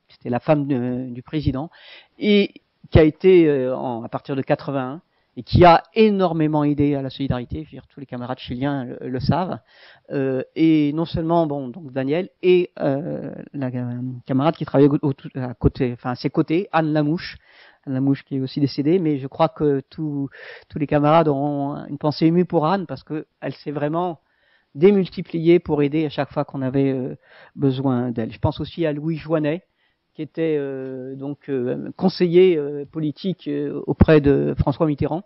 c'était la femme du président, et qui a été, à partir de 81, et qui a énormément aidé à la solidarité. Je veux dire, tous les camarades chiliens le savent. Et non seulement, bon, donc Daniel et la camarade qui travaillait à côté, enfin à ses côtés, Anne Lamouche qui est aussi décédée. Mais je crois que tous les camarades auront une pensée émue pour Anne parce que elle s'est vraiment démultipliée pour aider à chaque fois qu'on avait besoin d'elle. Je pense aussi à Louis Joinet, qui était conseiller politique auprès de François Mitterrand,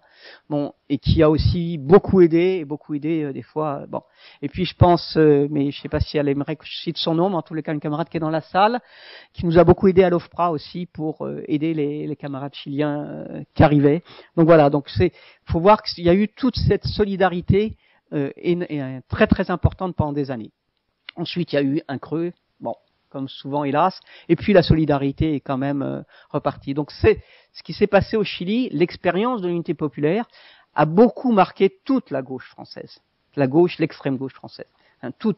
bon, et qui a aussi beaucoup aidé des fois. Bon, et puis je pense, mais je sais pas si elle aimerait que je cite son nom, mais en tous les cas une camarade qui est dans la salle, qui nous a beaucoup aidé à l'OFPRA aussi pour aider les camarades chiliens qui arrivaient. Donc voilà, donc faut voir qu'il y a eu toute cette solidarité et très très importante pendant des années. Ensuite, il y a eu un creux. Bon, comme souvent hélas, et puis la solidarité est quand même repartie. Donc c'est ce qui s'est passé au Chili, l'expérience de l'unité populaire a beaucoup marqué toute la gauche française, l'extrême gauche française.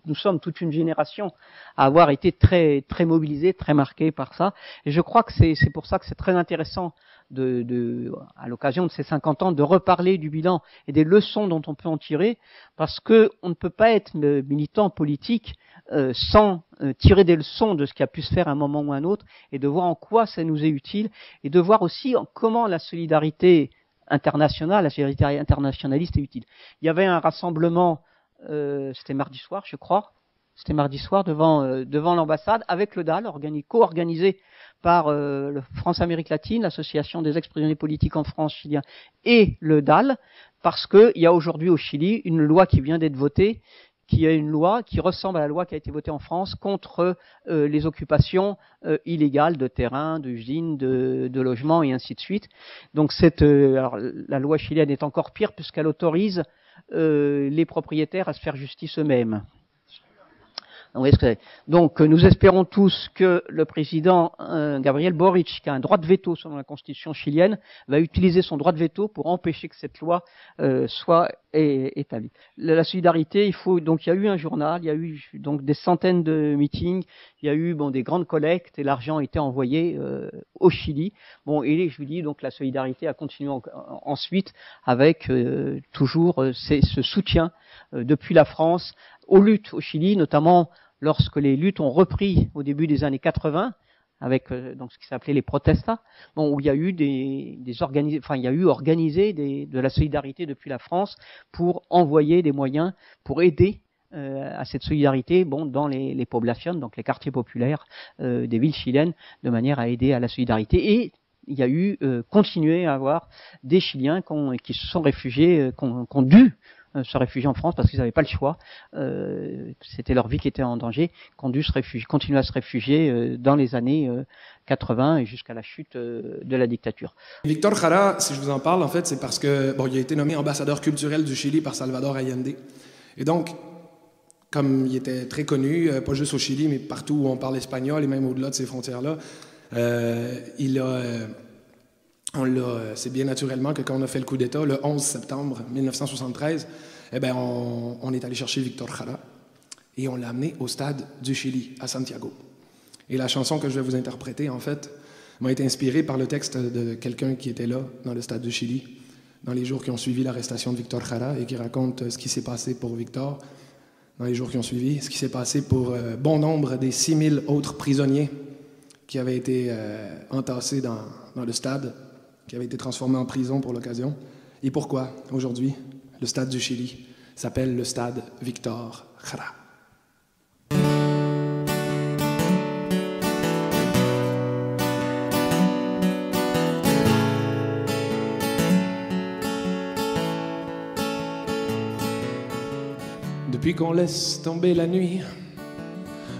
Nous sommes toute une génération à avoir été très très mobilisés, très marqués par ça, et je crois que c'est pour ça que c'est très intéressant à l'occasion de ces 50 ans, de reparler du bilan et des leçons dont on peut en tirer, parce que on ne peut pas être militant politique sans tirer des leçons de ce qui a pu se faire à un moment ou à un autre, et de voir en quoi ça nous est utile, et de voir aussi comment la solidarité internationale, la solidarité internationaliste est utile. Il y avait un rassemblement, c'était mardi soir, je crois, devant l'ambassade, avec le DAL, co-organisé par le France-Amérique latine, l'association des ex-prisonniers politiques en France chilien, et le DAL, parce qu'il y a aujourd'hui au Chili une loi qui vient d'être votée, qui est une loi qui ressemble à la loi qui a été votée en France contre les occupations illégales de terrains, d'usines, de logements et ainsi de suite. Donc alors, la loi chilienne est encore pire puisqu'elle autorise les propriétaires à se faire justice eux-mêmes. Vous voyez ce que c'est. Donc, nous espérons tous que le président Gabriel Boric, qui a un droit de veto selon la constitution chilienne, va utiliser son droit de veto pour empêcher que cette loi soit établie. La solidarité, il y a eu un journal, il y a eu donc des centaines de meetings, il y a eu des grandes collectes et l'argent a été envoyé au Chili. Et je vous dis donc la solidarité a continué ensuite avec toujours ce soutien depuis la France aux luttes au Chili, notamment lorsque les luttes ont repris au début des années 80, avec donc ce qui s'appelait les protestas, où il y a eu organisé de la solidarité depuis la France pour envoyer des moyens pour aider à cette solidarité dans les poblations, donc les quartiers populaires des villes chiliennes, de manière à aider à la solidarité. Et il y a eu continué à avoir des Chiliens qui se sont réfugiés, qui ont dû se réfugier en France parce qu'ils n'avaient pas le choix. C'était leur vie qui était en danger, qui ont dû continuer à se réfugier dans les années 80 et jusqu'à la chute de la dictature.
Víctor Jara, si je vous en parle, en fait, c'est parce que il a été nommé ambassadeur culturel du Chili par Salvador Allende. Et donc, comme il était très connu, pas juste au Chili, mais partout où on parle espagnol et même au-delà de ces frontières-là, c'est bien naturellement que quand on a fait le coup d'État, le 11 septembre 1973, on est allé chercher Víctor Jara et on l'a amené au stade du Chili, à Santiago. Et la chanson que je vais vous interpréter, en fait, m'a été inspirée par le texte de quelqu'un qui était là, dans le stade du Chili, dans les jours qui ont suivi l'arrestation de Víctor Jara et qui raconte ce qui s'est passé pour Víctor dans les jours qui ont suivi, ce qui s'est passé pour bon nombre des 6000 autres prisonniers qui avaient été entassés dans le stade, qui avait été transformé en prison pour l'occasion. Et pourquoi, aujourd'hui, le stade du Chili s'appelle le stade Víctor Jara. Depuis qu'on laisse tomber la nuit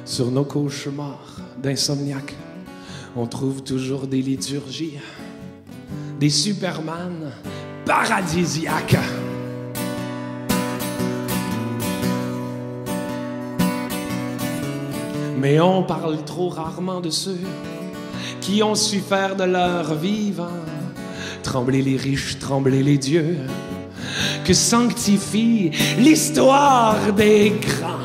sur nos cauchemars d'insomniaques, on trouve toujours des liturgies, des Superman paradisiaques. Mais on parle trop rarement de ceux qui ont su faire de leur vivant trembler les riches, trembler les dieux, que sanctifie l'histoire des grands.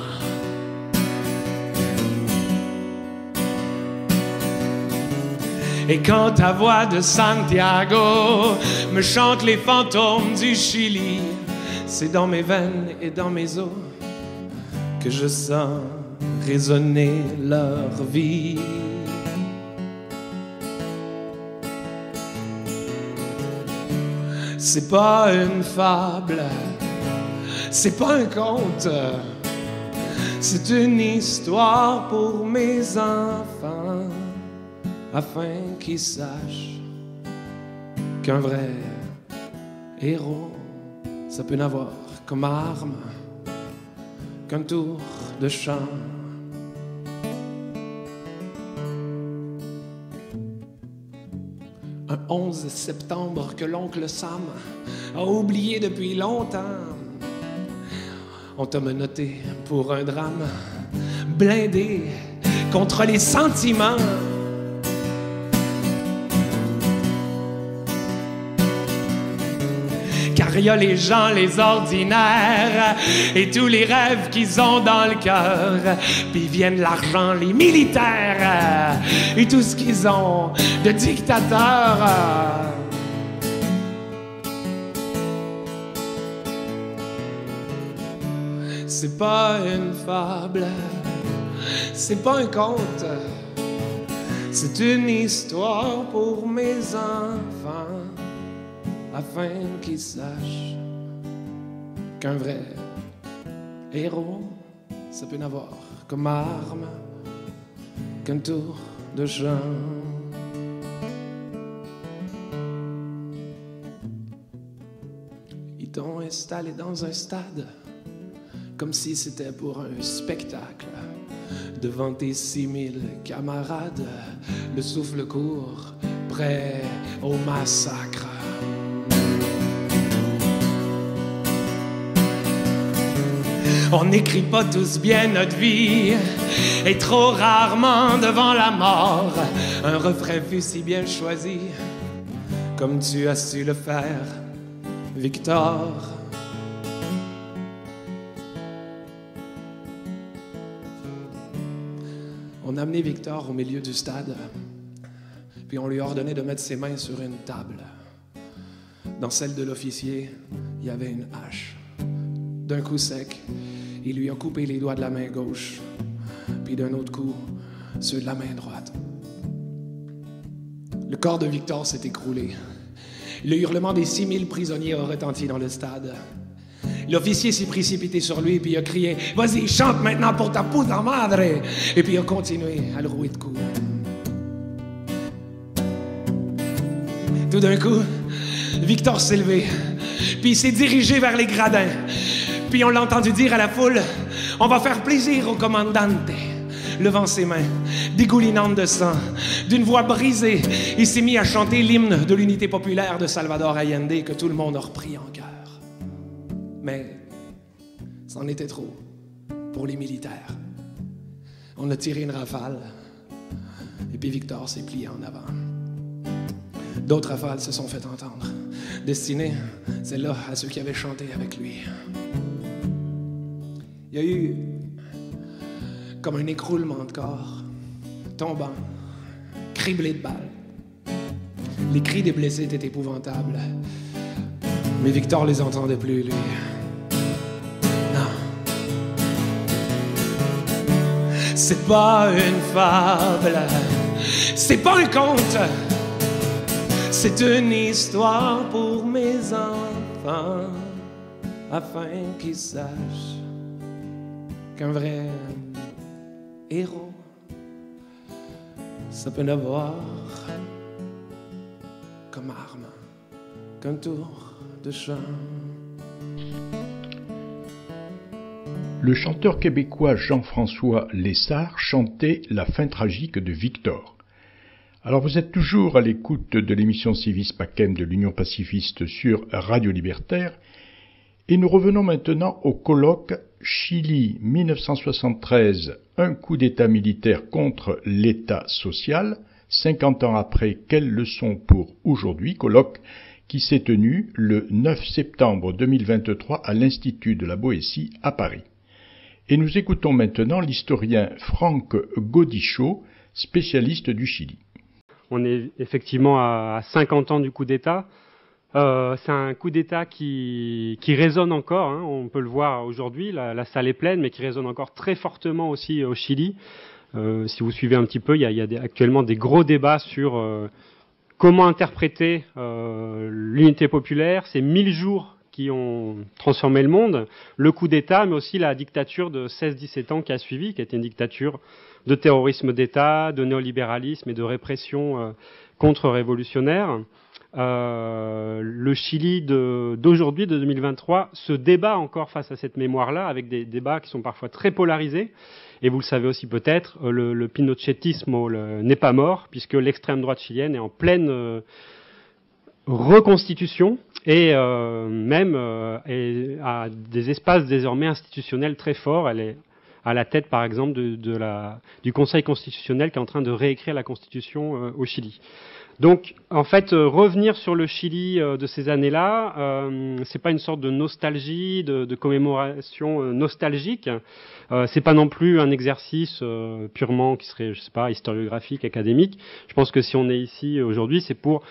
Et quand ta voix de Santiago me chante les fantômes du Chili, c'est dans mes veines et dans mes os que je sens résonner leur vie. C'est pas une fable, c'est pas un conte, c'est une histoire pour mes enfants, afin qu'ils sachent qu'un vrai héros, ça peut n'avoir comme arme qu'un tour de chant. Un 11 septembre que l'oncle Sam a oublié depuis longtemps. On t'a menotté pour un drame, blindé contre les sentiments. Car il y a les gens, les ordinaires, et tous les rêves qu'ils ont dans le cœur. Puis viennent l'argent, les militaires, et tout ce qu'ils ont de dictateurs. C'est pas une fable, c'est pas un conte, c'est une histoire pour mes enfants, afin qu'ils sachent qu'un vrai héros, ça peut n'avoir comme arme qu'un tour de chant. Ils t'ont installé dans un stade comme si c'était pour un spectacle. Devant tes 6000 camarades, le souffle court, prêt au massacre. On n'écrit pas tous bien notre vie, et trop rarement devant la mort, un refrain fut si bien choisi, comme tu as su le faire, Victor. On a amené Victor au milieu du stade, puis on lui a ordonné de mettre ses mains sur une table. Dans celle de l'officier, il y avait une hache. D'un coup sec, il lui a coupé les doigts de la main gauche, puis d'un autre coup, ceux de la main droite. Le corps de Victor s'est écroulé. Le hurlement des 6000 prisonniers a retenti dans le stade. L'officier s'est précipité sur lui, puis il a crié « Vas-y, chante maintenant pour ta puta madre !» Et puis il a continué à le rouer de coups. Tout d'un coup, Victor s'est levé, puis il s'est dirigé vers les gradins. Puis on l'a entendu dire à la foule « On va faire plaisir au commandante !» Levant ses mains, dégoulinantes de sang, d'une voix brisée, il s'est mis à chanter l'hymne de l'unité populaire de Salvador Allende que tout le monde a repris en chœur. Mais c'en était trop pour les militaires. On a tiré une rafale, et puis Victor s'est plié en avant. D'autres rafales se sont fait entendre, destinées, celle-là, à ceux qui avaient chanté avec lui. Il y a eu comme un écroulement de corps, tombant, criblé de balles. Les cris des blessés étaient épouvantables, mais Victor les entendait plus, lui. Non. C'est pas une fable, c'est pas un conte, c'est une histoire pour mes enfants, afin qu'ils sachent qu'un vrai héros, ça peut n'avoir comme arme qu'un tour de chant.
Le chanteur québécois Jean-François Lessard chantait la fin tragique de Victor. Alors vous êtes toujours à l'écoute de l'émission Civis Pacem de l'Union pacifiste sur Radio Libertaire, et nous revenons maintenant au colloque Chili 1973, un coup d'État militaire contre l'État social, 50 ans après, quelles leçons pour aujourd'hui, colloque qui s'est tenu le 9 septembre 2023 à l'Institut de la Boétie à Paris. Et nous écoutons maintenant l'historien Franck Gaudichaud, spécialiste du Chili.
On est effectivement à 50 ans du coup d'État. C'est un coup d'État qui résonne encore, hein, on peut le voir aujourd'hui, la salle est pleine, mais qui résonne encore très fortement aussi au Chili. Si vous suivez un petit peu, il y a actuellement des gros débats sur comment interpréter l'unité populaire, ces 1000 jours qui ont transformé le monde, le coup d'État, mais aussi la dictature de 16-17 ans qui a suivi, qui a été une dictature de terrorisme d'État, de néolibéralisme et de répression contre-révolutionnaire. Le Chili d'aujourd'hui, de 2023, se débat encore face à cette mémoire-là, avec des débats qui sont parfois très polarisés. Et vous le savez aussi peut-être, le pinochettisme n'est pas mort, puisque l'extrême droite chilienne est en pleine reconstitution et même a des espaces désormais institutionnels très forts. Elle est à la tête, par exemple, du Conseil constitutionnel qui est en train de réécrire la Constitution au Chili. Donc, en fait, revenir sur le Chili de ces années-là, c'est pas une sorte de nostalgie, de commémoration nostalgique. C'est pas non plus un exercice purement qui serait, je sais pas, historiographique, académique. Je pense que si on est ici aujourd'hui, c'est pour,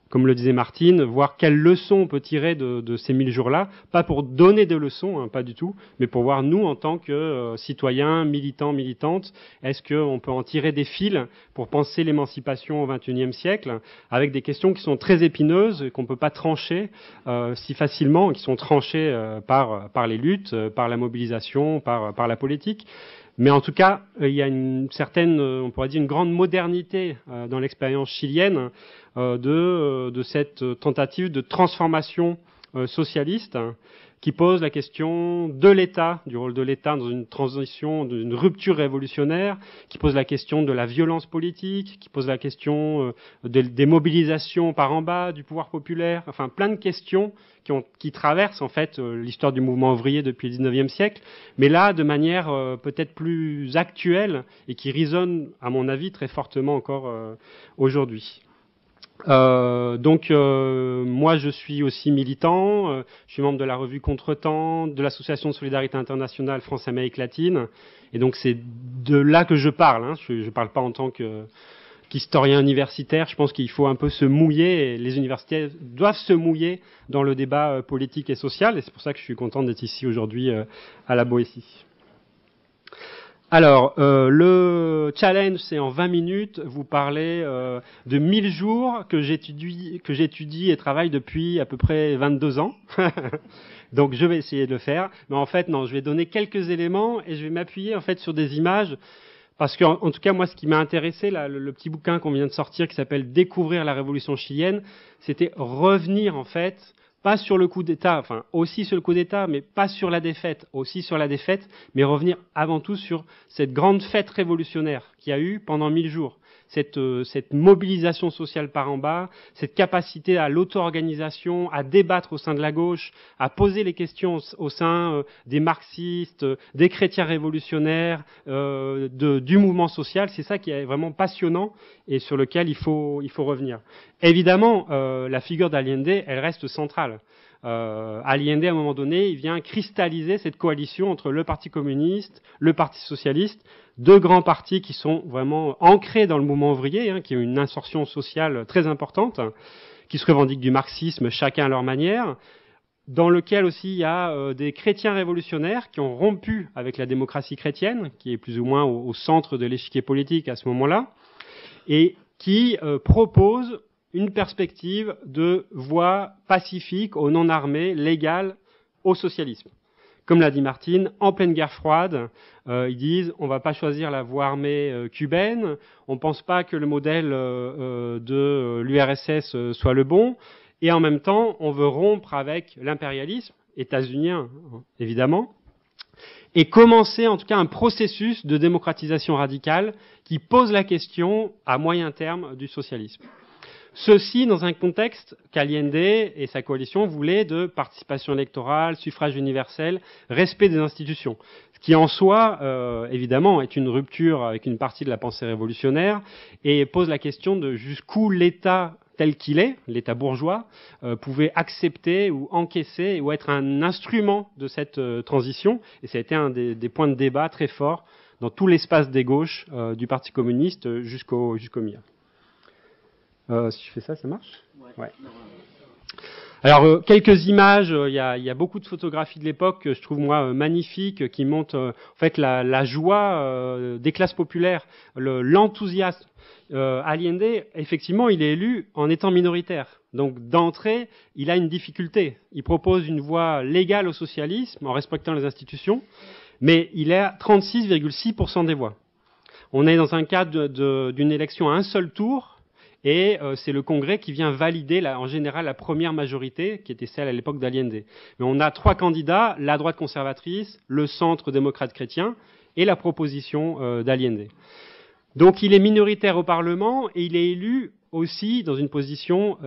comme le disait Martine, voir quelles leçons on peut tirer de ces 1000 jours-là, pas pour donner des leçons, hein, pas du tout, mais pour voir, nous, en tant que citoyens, militants, militantes, est-ce qu'on peut en tirer des fils pour penser l'émancipation au XXIe siècle, avec des questions qui sont très épineuses, qu'on ne peut pas trancher si facilement, qui sont tranchées par les luttes, par la mobilisation, par la politique. Mais en tout cas, il y a une certaine, on pourrait dire, une grande modernité dans l'expérience chilienne de cette tentative de transformation socialiste, hein, qui pose la question de l'État, du rôle de l'État dans une transition, d'une rupture révolutionnaire, qui pose la question de la violence politique, qui pose la question des mobilisations par en bas, du pouvoir populaire, enfin plein de questions qui traversent en fait l'histoire du mouvement ouvrier depuis le 19e siècle, mais là de manière peut-être plus actuelle et qui résonne, à mon avis, très fortement encore aujourd'hui. Moi je suis aussi militant, je suis membre de la revue Contretemps, de l'association de solidarité internationale France-Amérique latine, et donc c'est de là que je parle, hein. Je parle pas en tant qu'historien universitaire, je pense qu'il faut un peu se mouiller, et les universités doivent se mouiller dans le débat politique et social, et c'est pour ça que je suis content d'être ici aujourd'hui à la Boétie. Alors, le challenge, c'est en 20 minutes, vous parlez de 1000 jours que j'étudie et travaille depuis à peu près 22 ans. Donc, je vais essayer de le faire. Mais en fait, non, je vais donner quelques éléments et je vais m'appuyer en fait sur des images. Parce que, en tout cas, moi, ce qui m'a intéressé, là, le petit bouquin qu'on vient de sortir qui s'appelle Découvrir la révolution chilienne, c'était revenir, en fait, pas sur le coup d'État, enfin aussi sur le coup d'État, mais pas sur la défaite, aussi sur la défaite, mais revenir avant tout sur cette grande fête révolutionnaire qu'il y a eu pendant 1000 jours. Cette mobilisation sociale par en bas, cette capacité à l'auto-organisation, à débattre au sein de la gauche, à poser les questions au sein des marxistes, des chrétiens révolutionnaires, du mouvement social, c'est ça qui est vraiment passionnant et sur lequel il faut revenir. Évidemment, la figure d'Allende, elle reste centrale. Allende, à un moment donné, il vient cristalliser cette coalition entre le Parti communiste, le Parti socialiste, deux grands partis qui sont vraiment ancrés dans le mouvement ouvrier, hein, qui ont une insertion sociale très importante, qui se revendiquent du marxisme, chacun à leur manière, dans lequel aussi il y a des chrétiens révolutionnaires qui ont rompu avec la démocratie chrétienne, qui est plus ou moins au centre de l'échiquier politique à ce moment-là, et qui proposent une perspective de voie pacifique aux non-armés, légale, au socialisme. Comme l'a dit Martine, en pleine guerre froide, ils disent on ne va pas choisir la voie armée cubaine, on ne pense pas que le modèle de l'URSS soit le bon, et en même temps, on veut rompre avec l'impérialisme, états-unien évidemment, et commencer en tout cas un processus de démocratisation radicale qui pose la question à moyen terme du socialisme. Ceci dans un contexte qu'Allende et sa coalition voulaient de participation électorale, suffrage universel, respect des institutions. Ce qui en soi, évidemment, est une rupture avec une partie de la pensée révolutionnaire et pose la question de jusqu'où l'État tel qu'il est, l'État bourgeois, pouvait accepter ou encaisser ou être un instrument de cette transition. Et ça a été un des points de débat très forts dans tout l'espace des gauches du Parti communiste jusqu'au MIR. Si je fais ça, ça marche ? Ouais. Alors, quelques images, il y a beaucoup de photographies de l'époque que je trouve, moi, magnifiques, qui montrent, en fait, la joie des classes populaires, l'enthousiasme. Allende, effectivement, il est élu en étant minoritaire. Donc, d'entrée, il a une difficulté. Il propose une voie légale au socialisme, en respectant les institutions, mais il est à 36,6% des voix. On est dans un cadre d'une élection à un seul tour, et c'est le Congrès qui vient valider en général la première majorité, qui était celle à l'époque d'Allende. Mais on a trois candidats, la droite conservatrice, le centre démocrate chrétien et la proposition d'Allende. Donc il est minoritaire au Parlement et il est élu aussi dans une position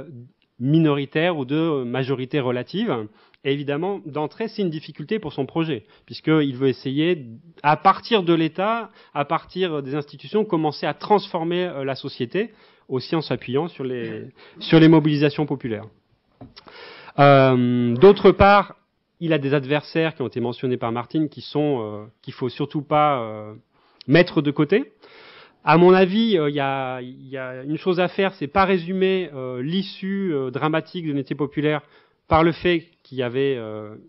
minoritaire ou de majorité relative. Et évidemment, d'entrée, c'est une difficulté pour son projet, puisqu'il veut essayer, à partir de l'État, à partir des institutions, commencer à transformer la société, aussi en s'appuyant sur les mobilisations populaires. D'autre part, il a des adversaires qui ont été mentionnés par Martine, qu'il faut surtout pas mettre de côté. À mon avis, il y a une chose à faire, c'est pas résumer l'issue dramatique de l'unité populaire par le fait qu'il y avait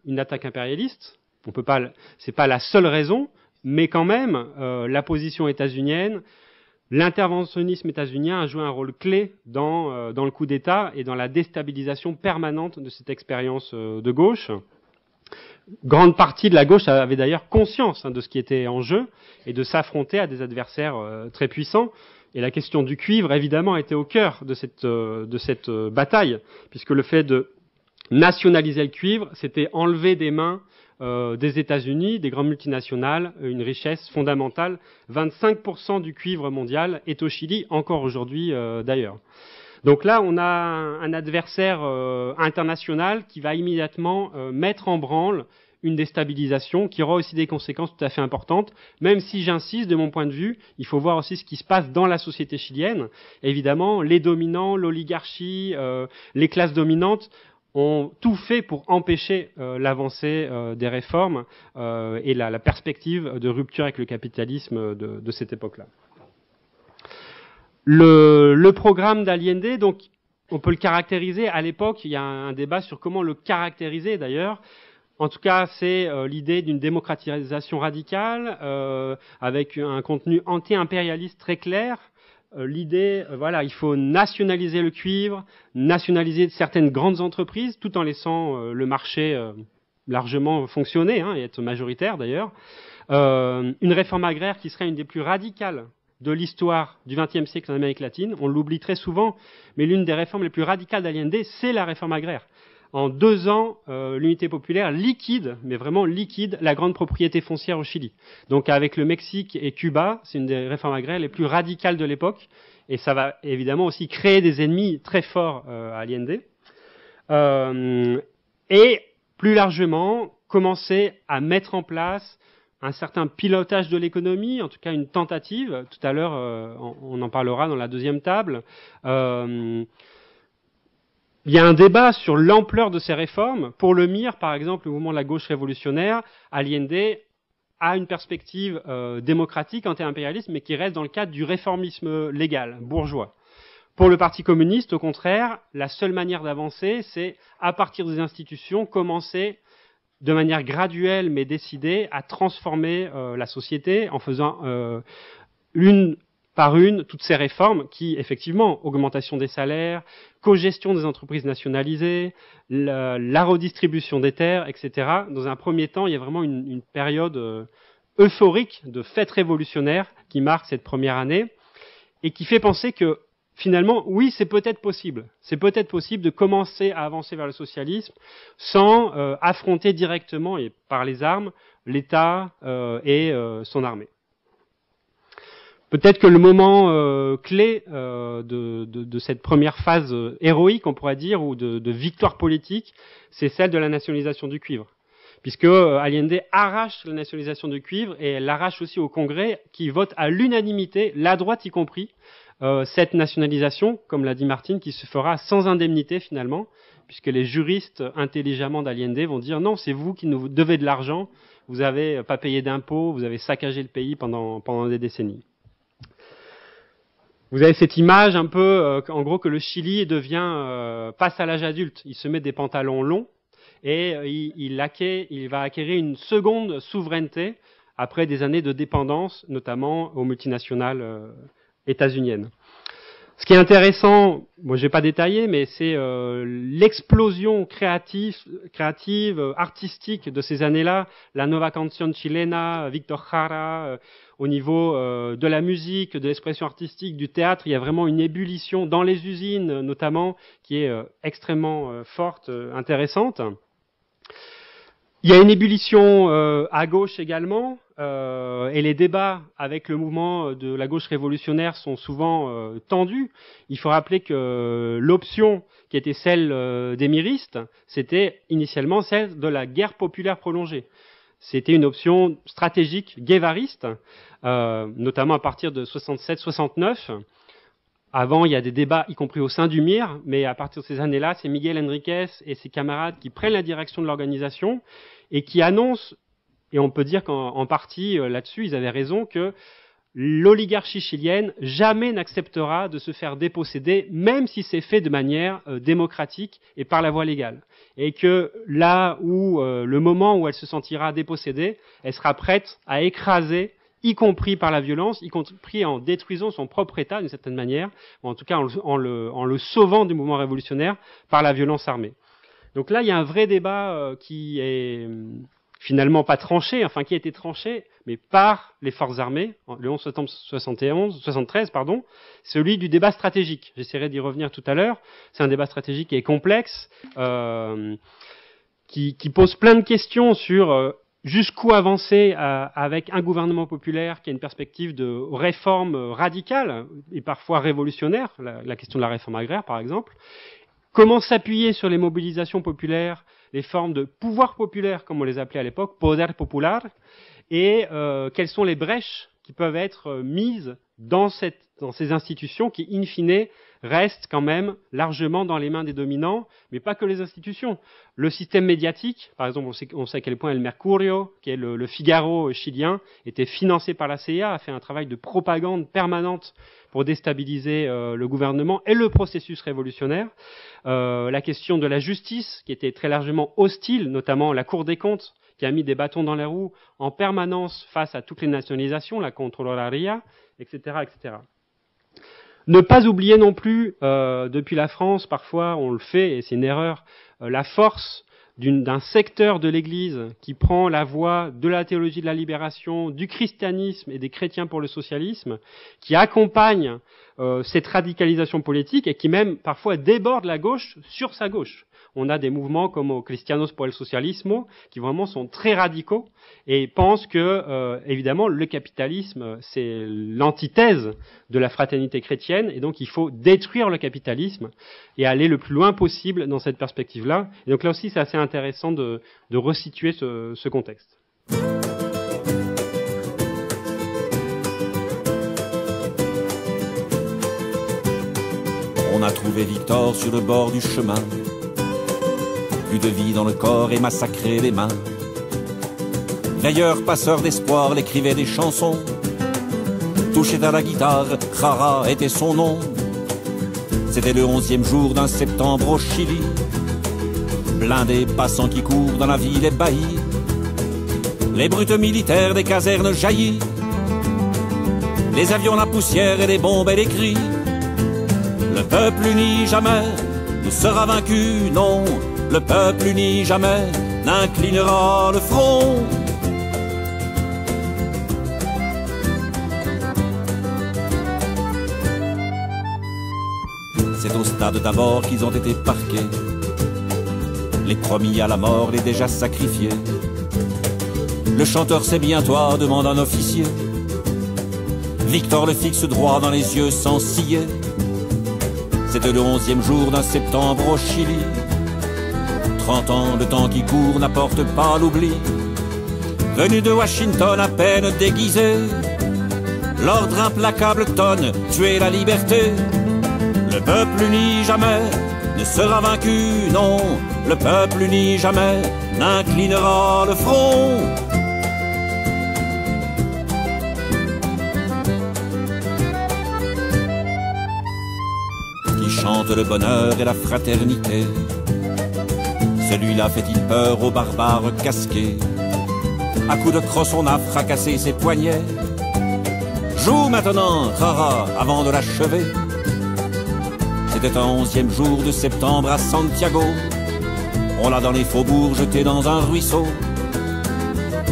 une attaque impérialiste. On peut pas, c'est pas la seule raison, mais quand même, la position états-unienne, l'interventionnisme états-unien a joué un rôle clé dans le coup d'État et dans la déstabilisation permanente de cette expérience de gauche. Grande partie de la gauche avait d'ailleurs conscience de ce qui était en jeu et de s'affronter à des adversaires très puissants. Et la question du cuivre, évidemment, était au cœur de cette bataille, puisque le fait de nationaliser le cuivre, c'était enlever des mains des États-Unis, des grandes multinationales, une richesse fondamentale. 25% du cuivre mondial est au Chili, encore aujourd'hui d'ailleurs. Donc là, on a un adversaire international qui va immédiatement mettre en branle une déstabilisation qui aura aussi des conséquences tout à fait importantes, même si j'insiste, de mon point de vue, il faut voir aussi ce qui se passe dans la société chilienne. Évidemment, les dominants, l'oligarchie, les classes dominantes ont tout fait pour empêcher l'avancée des réformes et la perspective de rupture avec le capitalisme de cette époque-là. Le programme d'Allende, donc, on peut le caractériser. À l'époque, il y a un débat sur comment le caractériser, d'ailleurs. En tout cas, c'est l'idée d'une démocratisation radicale avec un contenu anti-impérialiste très clair. L'idée, voilà, il faut nationaliser le cuivre, nationaliser certaines grandes entreprises, tout en laissant le marché largement fonctionner et être majoritaire d'ailleurs. Une réforme agraire qui serait une des plus radicales de l'histoire du XXe siècle en Amérique latine. On l'oublie très souvent, mais l'une des réformes les plus radicales d'Allende, c'est la réforme agraire. En 2 ans, l'unité populaire liquide, mais vraiment liquide, la grande propriété foncière au Chili. Donc avec le Mexique et Cuba, c'est une des réformes agraires les plus radicales de l'époque, et ça va évidemment aussi créer des ennemis très forts à Allende. Et plus largement, commencer à mettre en place un certain pilotage de l'économie, en tout cas une tentative. Tout à l'heure, on en parlera dans la deuxième table. Il y a un débat sur l'ampleur de ces réformes. Pour le MIR, par exemple, le mouvement de la gauche révolutionnaire, Allende a une perspective démocratique, anti-impérialiste, mais qui reste dans le cadre du réformisme légal, bourgeois. Pour le Parti communiste, au contraire, la seule manière d'avancer, c'est, à partir des institutions, commencer de manière graduelle mais décidée à transformer la société en faisant une par une toutes ces réformes qui, effectivement, augmentation des salaires, cogestion des entreprises nationalisées, la redistribution des terres, etc. Dans un premier temps, il y a vraiment une période euphorique de fête révolutionnaire qui marque cette première année et qui fait penser que, finalement, oui, c'est peut-être possible. C'est peut-être possible de commencer à avancer vers le socialisme sans affronter directement et par les armes l'État et son armée. Peut-être que le moment clé de cette première phase héroïque, on pourrait dire, ou de victoire politique, c'est celle de la nationalisation du cuivre. Puisque Allende arrache la nationalisation du cuivre et elle l'arrache aussi au Congrès qui vote à l'unanimité, la droite y compris, cette nationalisation, comme l'a dit Martine, qui se fera sans indemnité finalement, puisque les juristes intelligemment d'Allende vont dire non, c'est vous qui nous devez de l'argent, vous n'avez pas payé d'impôts, vous avez saccagé le pays pendant des décennies. Vous avez cette image un peu, en gros, que le Chili passe à l'âge adulte. Il se met des pantalons longs et il va acquérir une seconde souveraineté après des années de dépendance, notamment aux multinationales états-uniennes. Ce qui est intéressant, moi je vais pas détailler, mais c'est l'explosion créative, artistique de ces années-là, la Nova Canción Chilena, Víctor Jara, au niveau de la musique, de l'expression artistique, du théâtre, il y a vraiment une ébullition dans les usines notamment, qui est extrêmement forte, intéressante. Il y a une ébullition à gauche également, et les débats avec le mouvement de la gauche révolutionnaire sont souvent tendus. Il faut rappeler que l'option qui était celle des miristes, c'était initialement celle de la guerre populaire prolongée. C'était une option stratégique guévariste, notamment à partir de 67-69. Avant, il y a des débats, y compris au sein du MIR, mais à partir de ces années-là, c'est Miguel Enriquez et ses camarades qui prennent la direction de l'organisation et qui annoncent, et on peut dire qu'en partie là-dessus, ils avaient raison, que l'oligarchie chilienne jamais n'acceptera de se faire déposséder, même si c'est fait de manière démocratique et par la voie légale. Et que là où, le moment où elle se sentira dépossédée, elle sera prête à écraser, y compris par la violence, y compris en détruisant son propre État d'une certaine manière, ou en tout cas en le sauvant du mouvement révolutionnaire par la violence armée. Donc là, il y a un vrai débat qui est finalement pas tranché, enfin qui a été tranché, mais par les forces armées, le 11 septembre 73, celui du débat stratégique. J'essaierai d'y revenir tout à l'heure. C'est un débat stratégique qui est complexe, qui pose plein de questions sur jusqu'où avancer avec un gouvernement populaire qui a une perspective de réforme radicale et parfois révolutionnaire, la question de la réforme agraire par exemple. Comment s'appuyer sur les mobilisations populaires, les formes de pouvoir populaire, comme on les appelait à l'époque, poder popular, et quelles sont les brèches qui peuvent être mises dans ces institutions qui, in fine, restent quand même largement dans les mains des dominants, mais pas que les institutions. Le système médiatique, par exemple, on sait à quel point El Mercurio, qui est le Figaro chilien, était financé par la CIA, a fait un travail de propagande permanente pour déstabiliser le gouvernement et le processus révolutionnaire. La question de la justice, qui était très largement hostile, notamment la Cour des comptes, qui a mis des bâtons dans les roues en permanence face à toutes les nationalisations, la Controloria, etc., etc. Ne pas oublier non plus, depuis la France, parfois on le fait, et c'est une erreur, la force d'un secteur de l'Église qui prend la voie de la théologie de la libération, du christianisme et des chrétiens pour le socialisme, qui accompagne cette radicalisation politique et qui même parfois déborde la gauche sur sa gauche. On a des mouvements comme au Cristianos por el Socialismo qui vraiment sont très radicaux et pensent que, évidemment, le capitalisme, c'est l'antithèse de la fraternité chrétienne et donc il faut détruire le capitalisme et aller le plus loin possible dans cette perspective-là. Et donc là aussi, c'est assez intéressant de resituer ce contexte.
On a trouvé Victor sur le bord du chemin. Plus de vie dans le corps et massacré les mains. Veilleur, passeur d'espoir, l'écrivait des chansons. Touchait à la guitare, Jara était son nom. C'était le 11e jour d'un septembre au Chili. Blindés, passants qui courent dans la ville ébahie. Les brutes militaires des casernes jaillis. Les avions, la poussière et les bombes et les cris. Le peuple uni jamais ne sera vaincu, non. Le peuple uni jamais n'inclinera le front. C'est au stade d'abord qu'ils ont été parqués. Les promis à la mort, les déjà sacrifiés. Le chanteur c'est bien toi, demande un officier. Victor le fixe droit dans les yeux sans ciller. C'était le 11e jour d'un septembre au Chili. 30 ans, le temps qui court n'apporte pas l'oubli. Venu de Washington à peine déguisé, l'ordre implacable tonne, tuer la liberté. Le peuple uni jamais ne sera vaincu, non. Le peuple uni jamais n'inclinera le front. Qui chante le bonheur et la fraternité. Celui-là fait-il peur aux barbares casqués? À coups de crosse on a fracassé ses poignets. Joue maintenant, Jara, avant de l'achever. C'était un 11e jour de septembre à Santiago. On l'a dans les faubourgs jeté dans un ruisseau.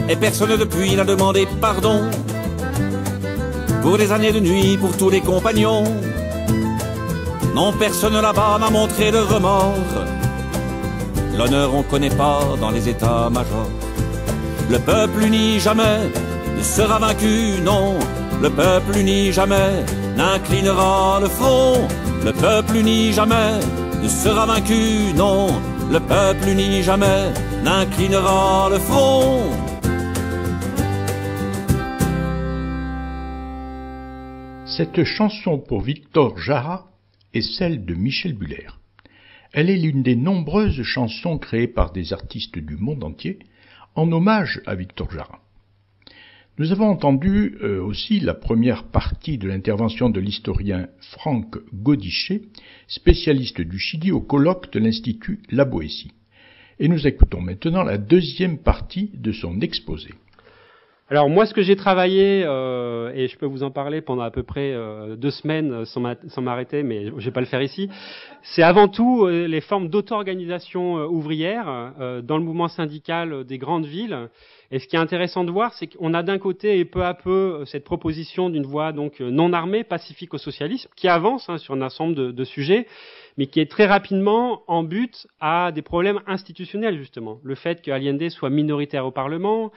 Et personne depuis n'a demandé pardon. Pour les années de nuit, pour tous les compagnons. Non, personne là-bas n'a montré de remords. L'honneur on connaît pas dans les états-majors. Le peuple uni jamais ne sera vaincu, non. Le peuple uni jamais n'inclinera le front. Le peuple uni jamais ne sera vaincu, non. Le peuple uni jamais n'inclinera le front.
Cette chanson pour Victor Jara est celle de Michel Buller. Elle est l'une des nombreuses chansons créées par des artistes du monde entier en hommage à Victor Jara. Nous avons entendu aussi la première partie de l'intervention de l'historien Franck Godichet, spécialiste du Chili au colloque de l'Institut La Boétie. Et nous écoutons maintenant la deuxième partie de son exposé.
Alors moi, ce que j'ai travaillé, et je peux vous en parler pendant à peu près 2 semaines sans m'arrêter, mais je vais pas le faire ici, c'est avant tout les formes d'auto-organisation ouvrière dans le mouvement syndical des grandes villes. Et ce qui est intéressant de voir, c'est qu'on a d'un côté et peu à peu cette proposition d'une voie donc non armée, pacifique au socialisme, qui avance sur un ensemble de sujets, mais qui est très rapidement en but à des problèmes institutionnels, justement. Le fait qu'Allende soit minoritaire au Parlement,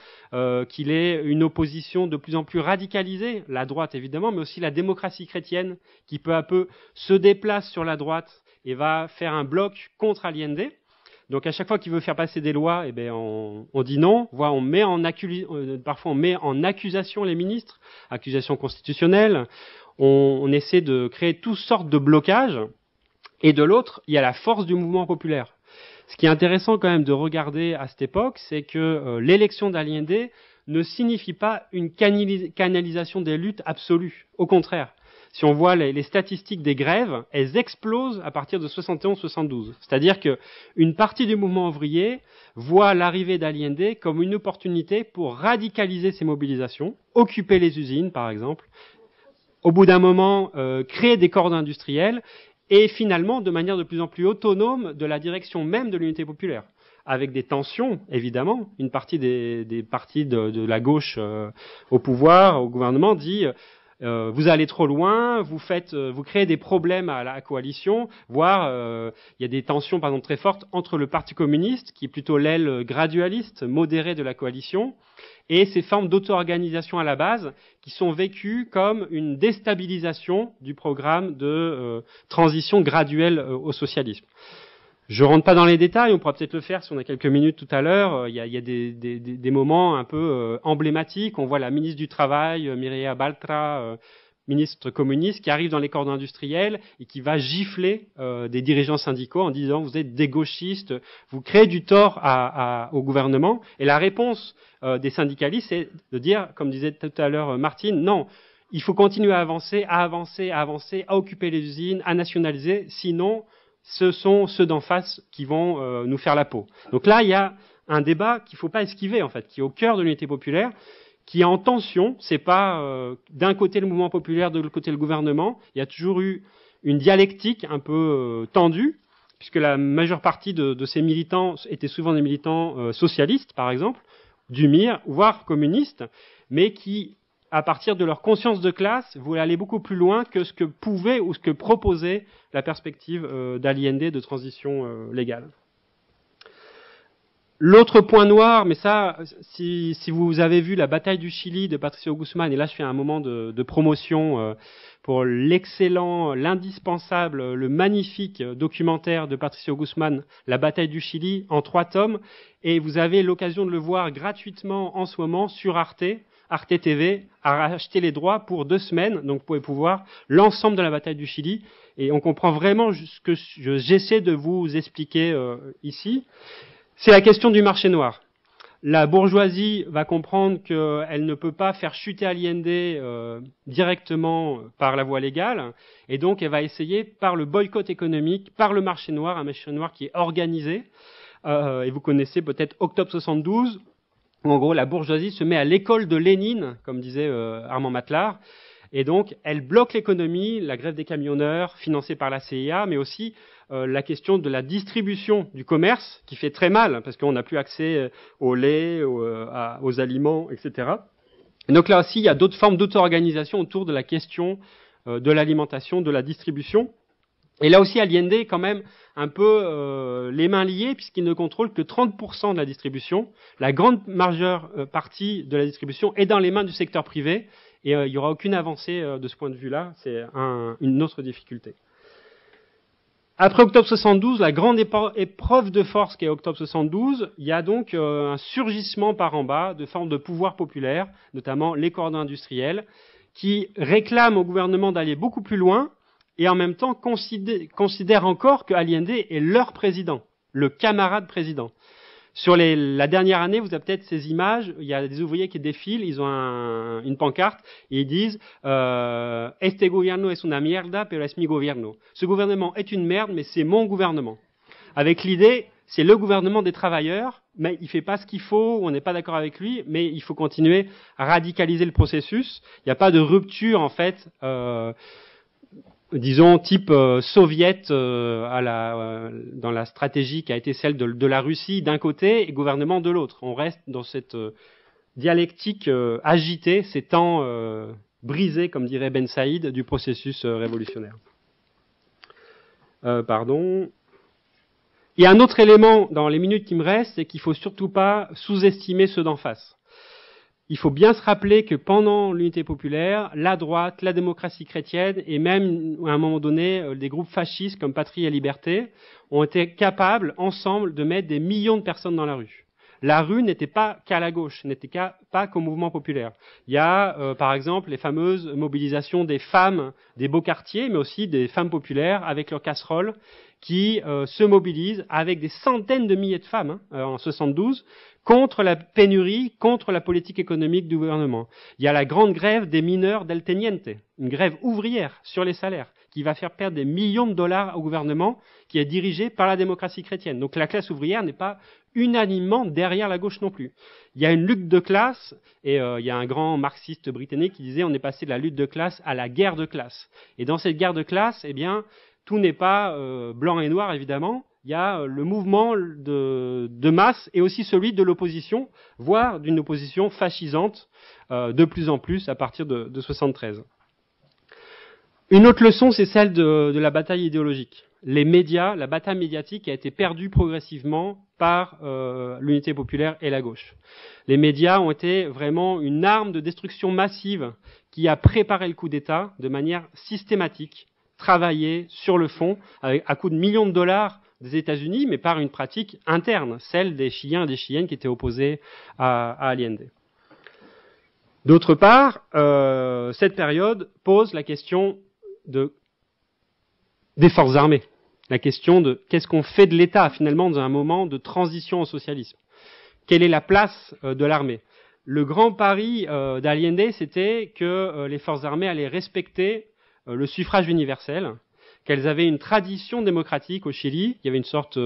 qu'il ait une opposition de plus en plus radicalisée, la droite évidemment, mais aussi la démocratie chrétienne, qui peu à peu se déplace sur la droite et va faire un bloc contre Allende. Donc à chaque fois qu'il veut faire passer des lois, eh ben on dit non. Parfois on met en accusation les ministres, accusation constitutionnelle. On essaie de créer toutes sortes de blocages. Et de l'autre, il y a la force du mouvement populaire. Ce qui est intéressant quand même de regarder à cette époque, c'est que l'élection d'Allende ne signifie pas une canalisation des luttes absolue. Au contraire. Si on voit les statistiques des grèves, elles explosent à partir de 71-72. C'est-à-dire qu'une partie du mouvement ouvrier voit l'arrivée d'Allende comme une opportunité pour radicaliser ses mobilisations, occuper les usines par exemple, au bout d'un moment créer des corps industriels et finalement de manière de plus en plus autonome de la direction même de l'unité populaire. Avec des tensions, évidemment, une partie des partis de la gauche au pouvoir, au gouvernement dit vous allez trop loin, vous créez des problèmes à la coalition, voire il y a des tensions par exemple très fortes entre le Parti communiste, qui est plutôt l'aile gradualiste, modérée de la coalition, et ces formes d'auto-organisation à la base, qui sont vécues comme une déstabilisation du programme de transition graduelle au socialisme. Je rentre pas dans les détails, on pourra peut-être le faire si on a quelques minutes tout à l'heure. Il y a des moments un peu emblématiques. On voit la ministre du Travail, Mireia Baltra, ministre communiste, qui arrive dans les corps industriels et qui va gifler des dirigeants syndicaux en disant vous êtes des gauchistes, vous créez du tort au gouvernement. Et la réponse des syndicalistes, c'est de dire, comme disait tout à l'heure Martine, non, il faut continuer à avancer, à occuper les usines, à nationaliser, sinon ce sont ceux d'en face qui vont nous faire la peau. Donc là, il y a un débat qu'il ne faut pas esquiver, en fait, qui est au cœur de l'unité populaire, qui est en tension. C'est pas d'un côté le mouvement populaire, de l'autre côté le gouvernement. Il y a toujours eu une dialectique un peu tendue, puisque la majeure partie de ces militants étaient souvent des militants socialistes, par exemple, du MIR, voire communistes, mais qui, à partir de leur conscience de classe, voulaient aller beaucoup plus loin que ce que pouvait ou ce que proposait la perspective d'Allende de transition légale. L'autre point noir, mais ça, si vous avez vu la bataille du Chili de Patricio Guzmán, et là je fais un moment de promotion pour l'excellent, l'indispensable, le magnifique documentaire de Patricio Guzmán, La bataille du Chili, en 3 tomes, et vous avez l'occasion de le voir gratuitement en ce moment sur Arte TV a acheté les droits pour 2 semaines, donc vous pouvez voir l'ensemble de la bataille du Chili, et on comprend vraiment ce que j'essaie de vous expliquer ici. C'est la question du marché noir. La bourgeoisie va comprendre qu'elle ne peut pas faire chuter Allende directement par la voie légale, et donc elle va essayer par le boycott économique, par le marché noir, un marché noir qui est organisé, et vous connaissez peut-être Octobre 72, où en gros la bourgeoisie se met à l'école de Lénine, comme disait Armand Matlard, et donc elle bloque l'économie, la grève des camionneurs financée par la CIA, mais aussi la question de la distribution du commerce, qui fait très mal, parce qu'on n'a plus accès au lait, aux aliments, etc. Et donc là aussi, il y a d'autres formes d'auto-organisation autour de la question de l'alimentation, de la distribution. Et là aussi, Allende est quand même un peu les mains liées, puisqu'il ne contrôle que 30% de la distribution. La grande majeure partie de la distribution est dans les mains du secteur privé, et il n'y aura aucune avancée de ce point de vue-là. C'est une autre difficulté. Après Octobre 72, la grande épreuve de force qu'est Octobre 72, il y a donc un surgissement par en bas de formes de pouvoir populaire, notamment les corps industriels, qui réclament au gouvernement d'aller beaucoup plus loin et en même temps considèrent encore que Allende est leur président, le camarade président. Sur la dernière année, vous avez peut-être ces images, il y a des ouvriers qui défilent, ils ont une pancarte, et ils disent Este gobierno es una mierda, pero es mi gobierno. Ce gouvernement est une merde, mais c'est mon gouvernement. Avec l'idée, c'est le gouvernement des travailleurs, mais il fait pas ce qu'il faut, on n'est pas d'accord avec lui, mais il faut continuer à radicaliser le processus. Il n'y a pas de rupture, en fait, disons, type soviète dans la stratégie qui a été celle de la Russie d'un côté et gouvernement de l'autre. On reste dans cette dialectique agitée, ces temps brisés, comme dirait Ben Saïd, du processus révolutionnaire. Pardon. Il y a un autre élément dans les minutes qui me restent, c'est qu'il ne faut surtout pas sous-estimer ceux d'en face. Il faut bien se rappeler que pendant l'unité populaire, la droite, la démocratie chrétienne et même à un moment donné des groupes fascistes comme Patrie et Liberté ont été capables ensemble de mettre des millions de personnes dans la rue. La rue n'était pas qu'à la gauche, n'était pas qu'au mouvement populaire. Il y a par exemple les fameuses mobilisations des femmes des beaux quartiers, mais aussi des femmes populaires avec leurs casseroles qui se mobilisent avec des centaines de milliers de femmes en 72 contre la pénurie, contre la politique économique du gouvernement. Il y a la grande grève des mineurs del Teniente, une grève ouvrière sur les salaires, qui va faire perdre des millions de dollars au gouvernement, qui est dirigé par la démocratie chrétienne. Donc la classe ouvrière n'est pas unanimement derrière la gauche non plus. Il y a une lutte de classe, et il y a un grand marxiste britannique qui disait on est passé de la lutte de classe à la guerre de classe. Et dans cette guerre de classe, eh bien, tout n'est pas blanc et noir, évidemment. Il y a le mouvement de masse et aussi celui de l'opposition, voire d'une opposition fascisante de plus en plus à partir de 73. Une autre leçon, c'est celle de la bataille idéologique. Les médias, la bataille médiatique a été perdue progressivement par l'unité populaire et la gauche. Les médias ont été vraiment une arme de destruction massive qui a préparé le coup d'État de manière systématique, travaillée sur le fond, à coût de millions de dollars des États-Unis, mais par une pratique interne, celle des Chiliens et des Chiliennes qui étaient opposés à Allende. D'autre part, cette période pose la question des forces armées, la question de qu'est-ce qu'on fait de l'État finalement dans un moment de transition au socialisme. Quelle est la place de l'armée? Le grand pari d'Allende, c'était que les forces armées allaient respecter le suffrage universel, qu'elles avaient une tradition démocratique au Chili. Il y avait une sorte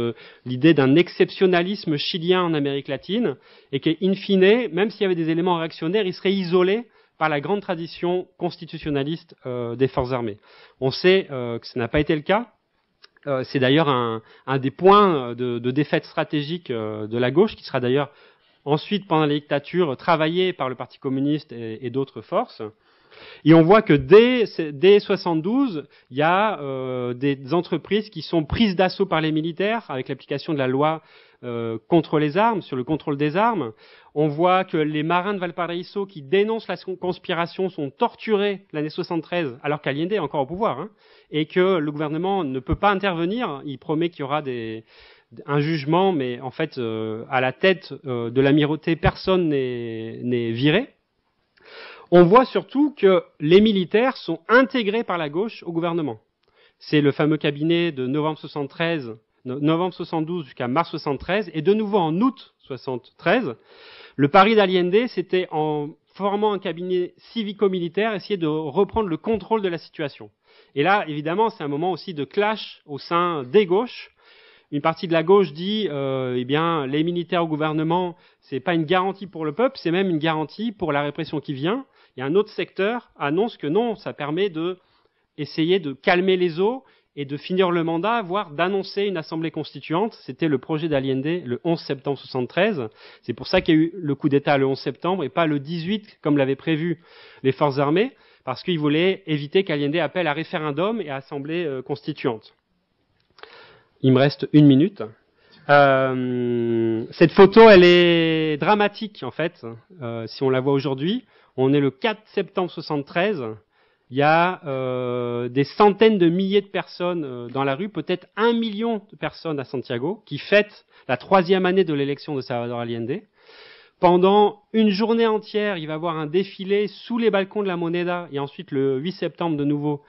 l'idée d'un exceptionnalisme chilien en Amérique latine, et qu'in fine, même s'il y avait des éléments réactionnaires, ils seraient isolés par la grande tradition constitutionnaliste des forces armées. On sait que ce n'a pas été le cas. C'est d'ailleurs un des points de défaite stratégique de la gauche, qui sera d'ailleurs ensuite, pendant la dictature, travaillé par le Parti communiste et d'autres forces. Et on voit que dès 72, il y a des entreprises qui sont prises d'assaut par les militaires avec l'application de la loi contre les armes, sur le contrôle des armes. On voit que les marins de Valparaiso qui dénoncent la conspiration sont torturés l'année 73, alors qu'Allende est encore au pouvoir, et que le gouvernement ne peut pas intervenir. Il promet qu'il y aura un jugement, mais en fait, à la tête de l'amirauté, personne n'est viré. On voit surtout que les militaires sont intégrés par la gauche au gouvernement. C'est le fameux cabinet de novembre 72 jusqu'à mars 73, et de nouveau en août 73. Le pari d'Allende, c'était en formant un cabinet civico-militaire, essayer de reprendre le contrôle de la situation. Et là, évidemment, c'est un moment aussi de clash au sein des gauches. Une partie de la gauche dit, eh bien, les militaires au gouvernement, c'est pas une garantie pour le peuple, c'est même une garantie pour la répression qui vient. Et un autre secteur annonce que non, ça permet de essayer de calmer les eaux et de finir le mandat, voire d'annoncer une assemblée constituante. C'était le projet d'Allende le 11 septembre 73. C'est pour ça qu'il y a eu le coup d'État le 11 septembre et pas le 18 comme l'avaient prévu les forces armées, parce qu'ils voulaient éviter qu'Allende appelle à référendum et à assemblée constituante. Il me reste 1 minute. Cette photo, elle est dramatique en fait, si on la voit aujourd'hui. On est le 4 septembre 73. Il y a des centaines de milliers de personnes dans la rue, peut-être 1 million de personnes à Santiago, qui fêtent la 3e année de l'élection de Salvador Allende. Pendant une journée entière, il va y avoir un défilé sous les balcons de la Moneda, et ensuite le 8 septembre de nouveau,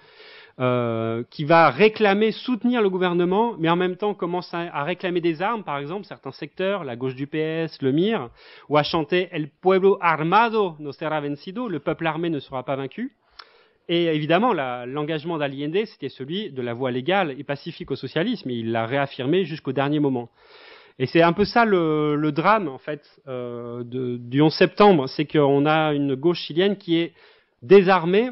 qui va réclamer, soutenir le gouvernement, mais en même temps commence à réclamer des armes, par exemple, certains secteurs, la gauche du PS, le MIR, ou à chanter « El pueblo armado no será vencido », le peuple armé ne sera pas vaincu. Et évidemment, l'engagement d'Allende, c'était celui de la voie légale et pacifique au socialisme, et il l'a réaffirmé jusqu'au dernier moment. Et c'est un peu ça le drame en fait du 11 septembre, c'est qu'on a une gauche chilienne qui est désarmée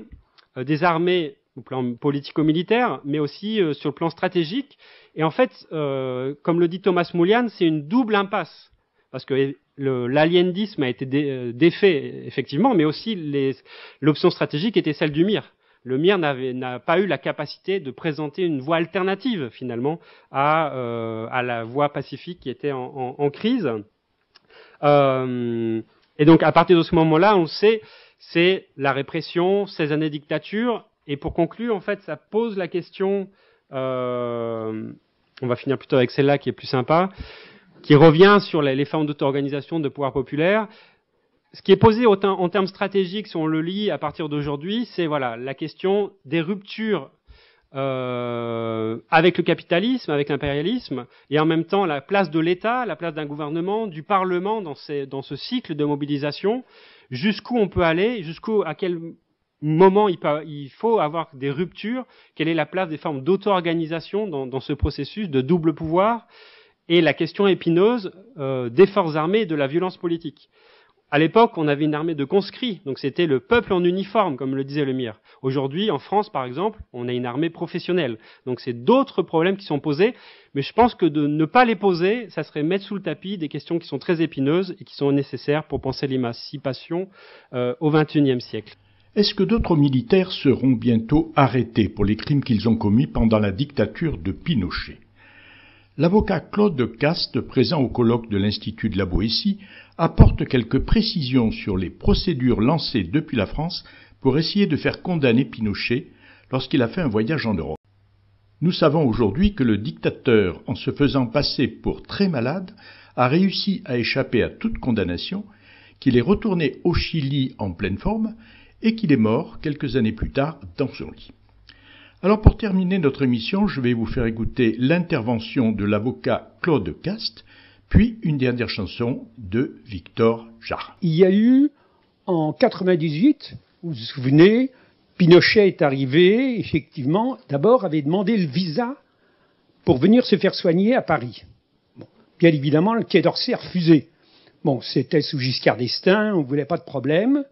au plan politico-militaire, mais aussi sur le plan stratégique. Et en fait, comme le dit Thomas Mullian, c'est une double impasse. Parce que l'aliendisme a été défait, effectivement, mais aussi l'option stratégique était celle du MIR. Le MIR n'a pas eu la capacité de présenter une voie alternative, finalement, à la voie pacifique qui était en crise. Et donc, à partir de ce moment-là, on le sait, c'est la répression, 16 années de dictature. Et pour conclure, en fait, ça pose la question, on va finir plutôt avec celle-là qui est plus sympa, qui revient sur les formes d'auto-organisation de pouvoir populaire. Ce qui est posé en termes stratégiques, si on le lit à partir d'aujourd'hui, c'est voilà la question des ruptures avec le capitalisme, avec l'impérialisme, et en même temps la place de l'État, la place d'un gouvernement, du Parlement dans ce cycle de mobilisation, jusqu'où on peut aller, à quel moment il faut avoir des ruptures, quelle est la place des formes d'auto-organisation dans ce processus de double pouvoir, et la question épineuse des forces armées et de la violence politique. À l'époque, on avait une armée de conscrits, donc c'était le peuple en uniforme, comme le disait le MIR. Aujourd'hui, en France, par exemple, on a une armée professionnelle. Donc c'est d'autres problèmes qui sont posés, mais je pense que de ne pas les poser, ça serait mettre sous le tapis des questions qui sont très épineuses et qui sont nécessaires pour penser l'émancipation au XXIe siècle.
Est-ce que d'autres militaires seront bientôt arrêtés pour les crimes qu'ils ont commis pendant la dictature de Pinochet ? L'avocat Claude Cast, présent au colloque de l'Institut de la Boétie, apporte quelques précisions sur les procédures lancées depuis la France pour essayer de faire condamner Pinochet lorsqu'il a fait un voyage en Europe. Nous savons aujourd'hui que le dictateur, en se faisant passer pour très malade, a réussi à échapper à toute condamnation, qu'il est retourné au Chili en pleine forme et qu'il est mort quelques années plus tard dans son lit. Alors pour terminer notre émission, je vais vous faire écouter l'intervention de l'avocat Claude Cast, puis une dernière chanson de Victor Jara.
Il y a eu, en 98, vous vous souvenez, Pinochet est arrivé, effectivement, d'abord avait demandé le visa pour venir se faire soigner à Paris. Bon, bien évidemment, le Quai d'Orsay a refusé. Bon, c'était sous Giscard d'Estaing, on ne voulait pas de problème.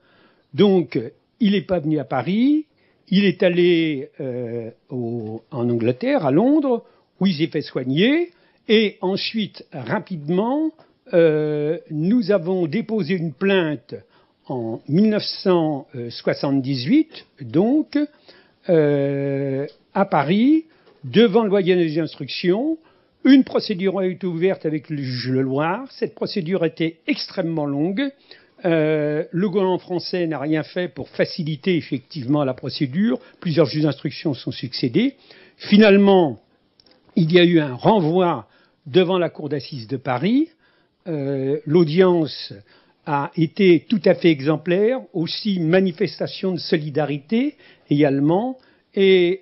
Donc, il n'est pas venu à Paris. Il est allé en Angleterre, à Londres, où il s'est fait soigner. Et ensuite, rapidement, nous avons déposé une plainte en 1978, donc, à Paris, devant le doyen des instructions. Une procédure a été ouverte avec le juge Leloir. Cette procédure était extrêmement longue. Le gouvernement français n'a rien fait pour faciliter effectivement la procédure. Plusieurs juges d'instruction sont succédés. Finalement, il y a eu un renvoi devant la cour d'assises de Paris. L'audience a été tout à fait exemplaire, aussi manifestation de solidarité également. Et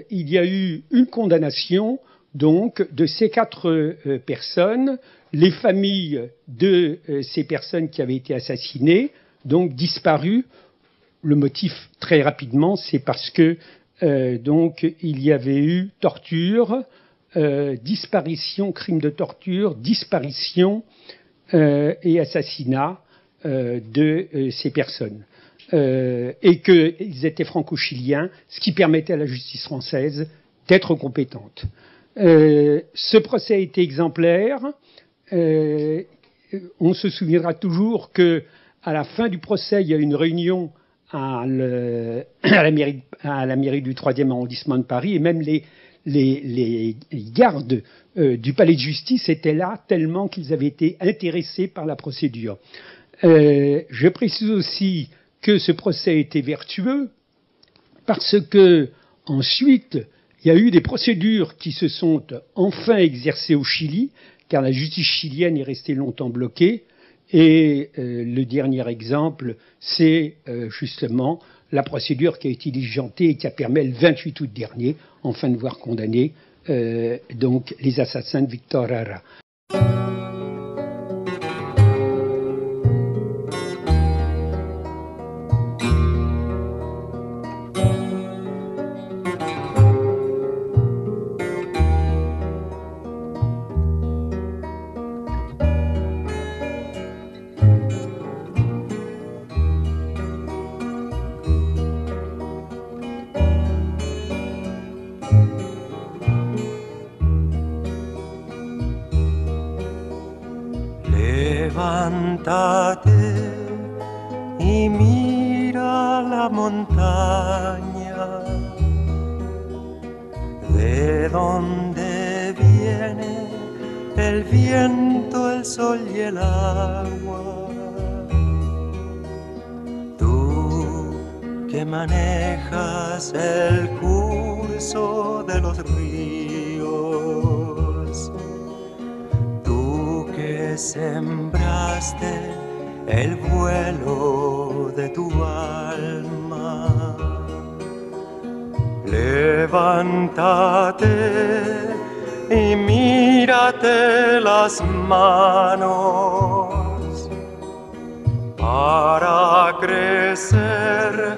il y a eu une condamnation donc de ces 4 personnes. Les familles de ces personnes qui avaient été assassinées, donc disparues. Le motif, très rapidement, c'est parce que donc il y avait eu torture, disparition, crime de torture, disparition et assassinat de ces personnes. Et qu'ils étaient franco-chiliens, ce qui permettait à la justice française d'être compétente. Ce procès a été exemplaire. On se souviendra toujours que à la fin du procès, il y a eu une réunion à la mairie du 3e arrondissement de Paris, et même les gardes du palais de justice étaient là tellement qu'ils avaient été intéressés par la procédure. Je précise aussi que ce procès a été vertueux parce que ensuite il y a eu des procédures qui se sont enfin exercées au Chili, car la justice chilienne est restée longtemps bloquée. Et le dernier exemple, c'est justement la procédure qui a été diligentée et qui a permis le 28 août dernier, enfin de voir condamner donc les assassins de Victor Jara.
Levántate y mira la montaña, de donde viene el viento, el sol y el agua. Tú que manejas el curso de los ríos, tú que sembraste el vuelo de tu alma, levántate y mírate las manos. Para crecer,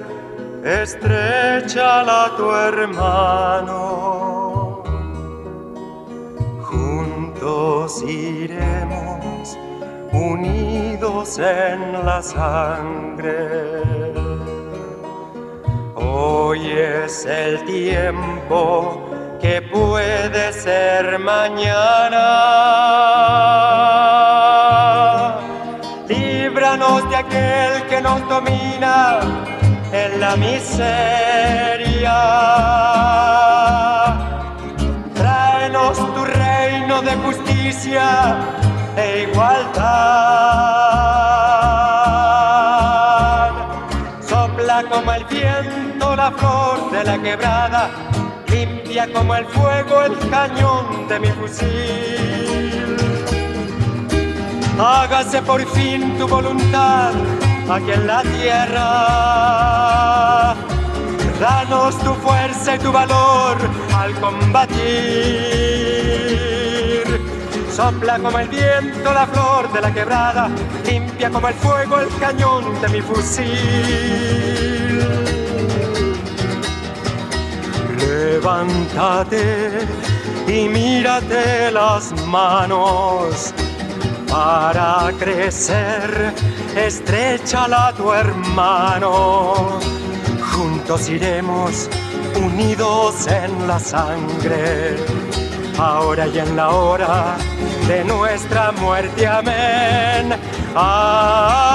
estréchala a tu hermano. Juntos iremos unidos en la sangre. Hoy es el tiempo que puede ser mañana. Líbranos de aquel que nos domina en la miseria. Tráenos tu reino de justicia e igualdad. Sopla como el viento la flor de la quebrada, limpia como el fuego el cañón de mi fusil. Hágase por fin tu voluntad aquí en la tierra. Danos tu fuerza y tu valor al combatir. Sopla como el viento la flor de la quebrada, limpia como el fuego el cañón de mi fusil. Levántate y mírate las manos. Para crecer, estréchala a tu hermano. Juntos iremos unidos en la sangre, ahora y en la hora de nuestra muerte. Amén. Amén.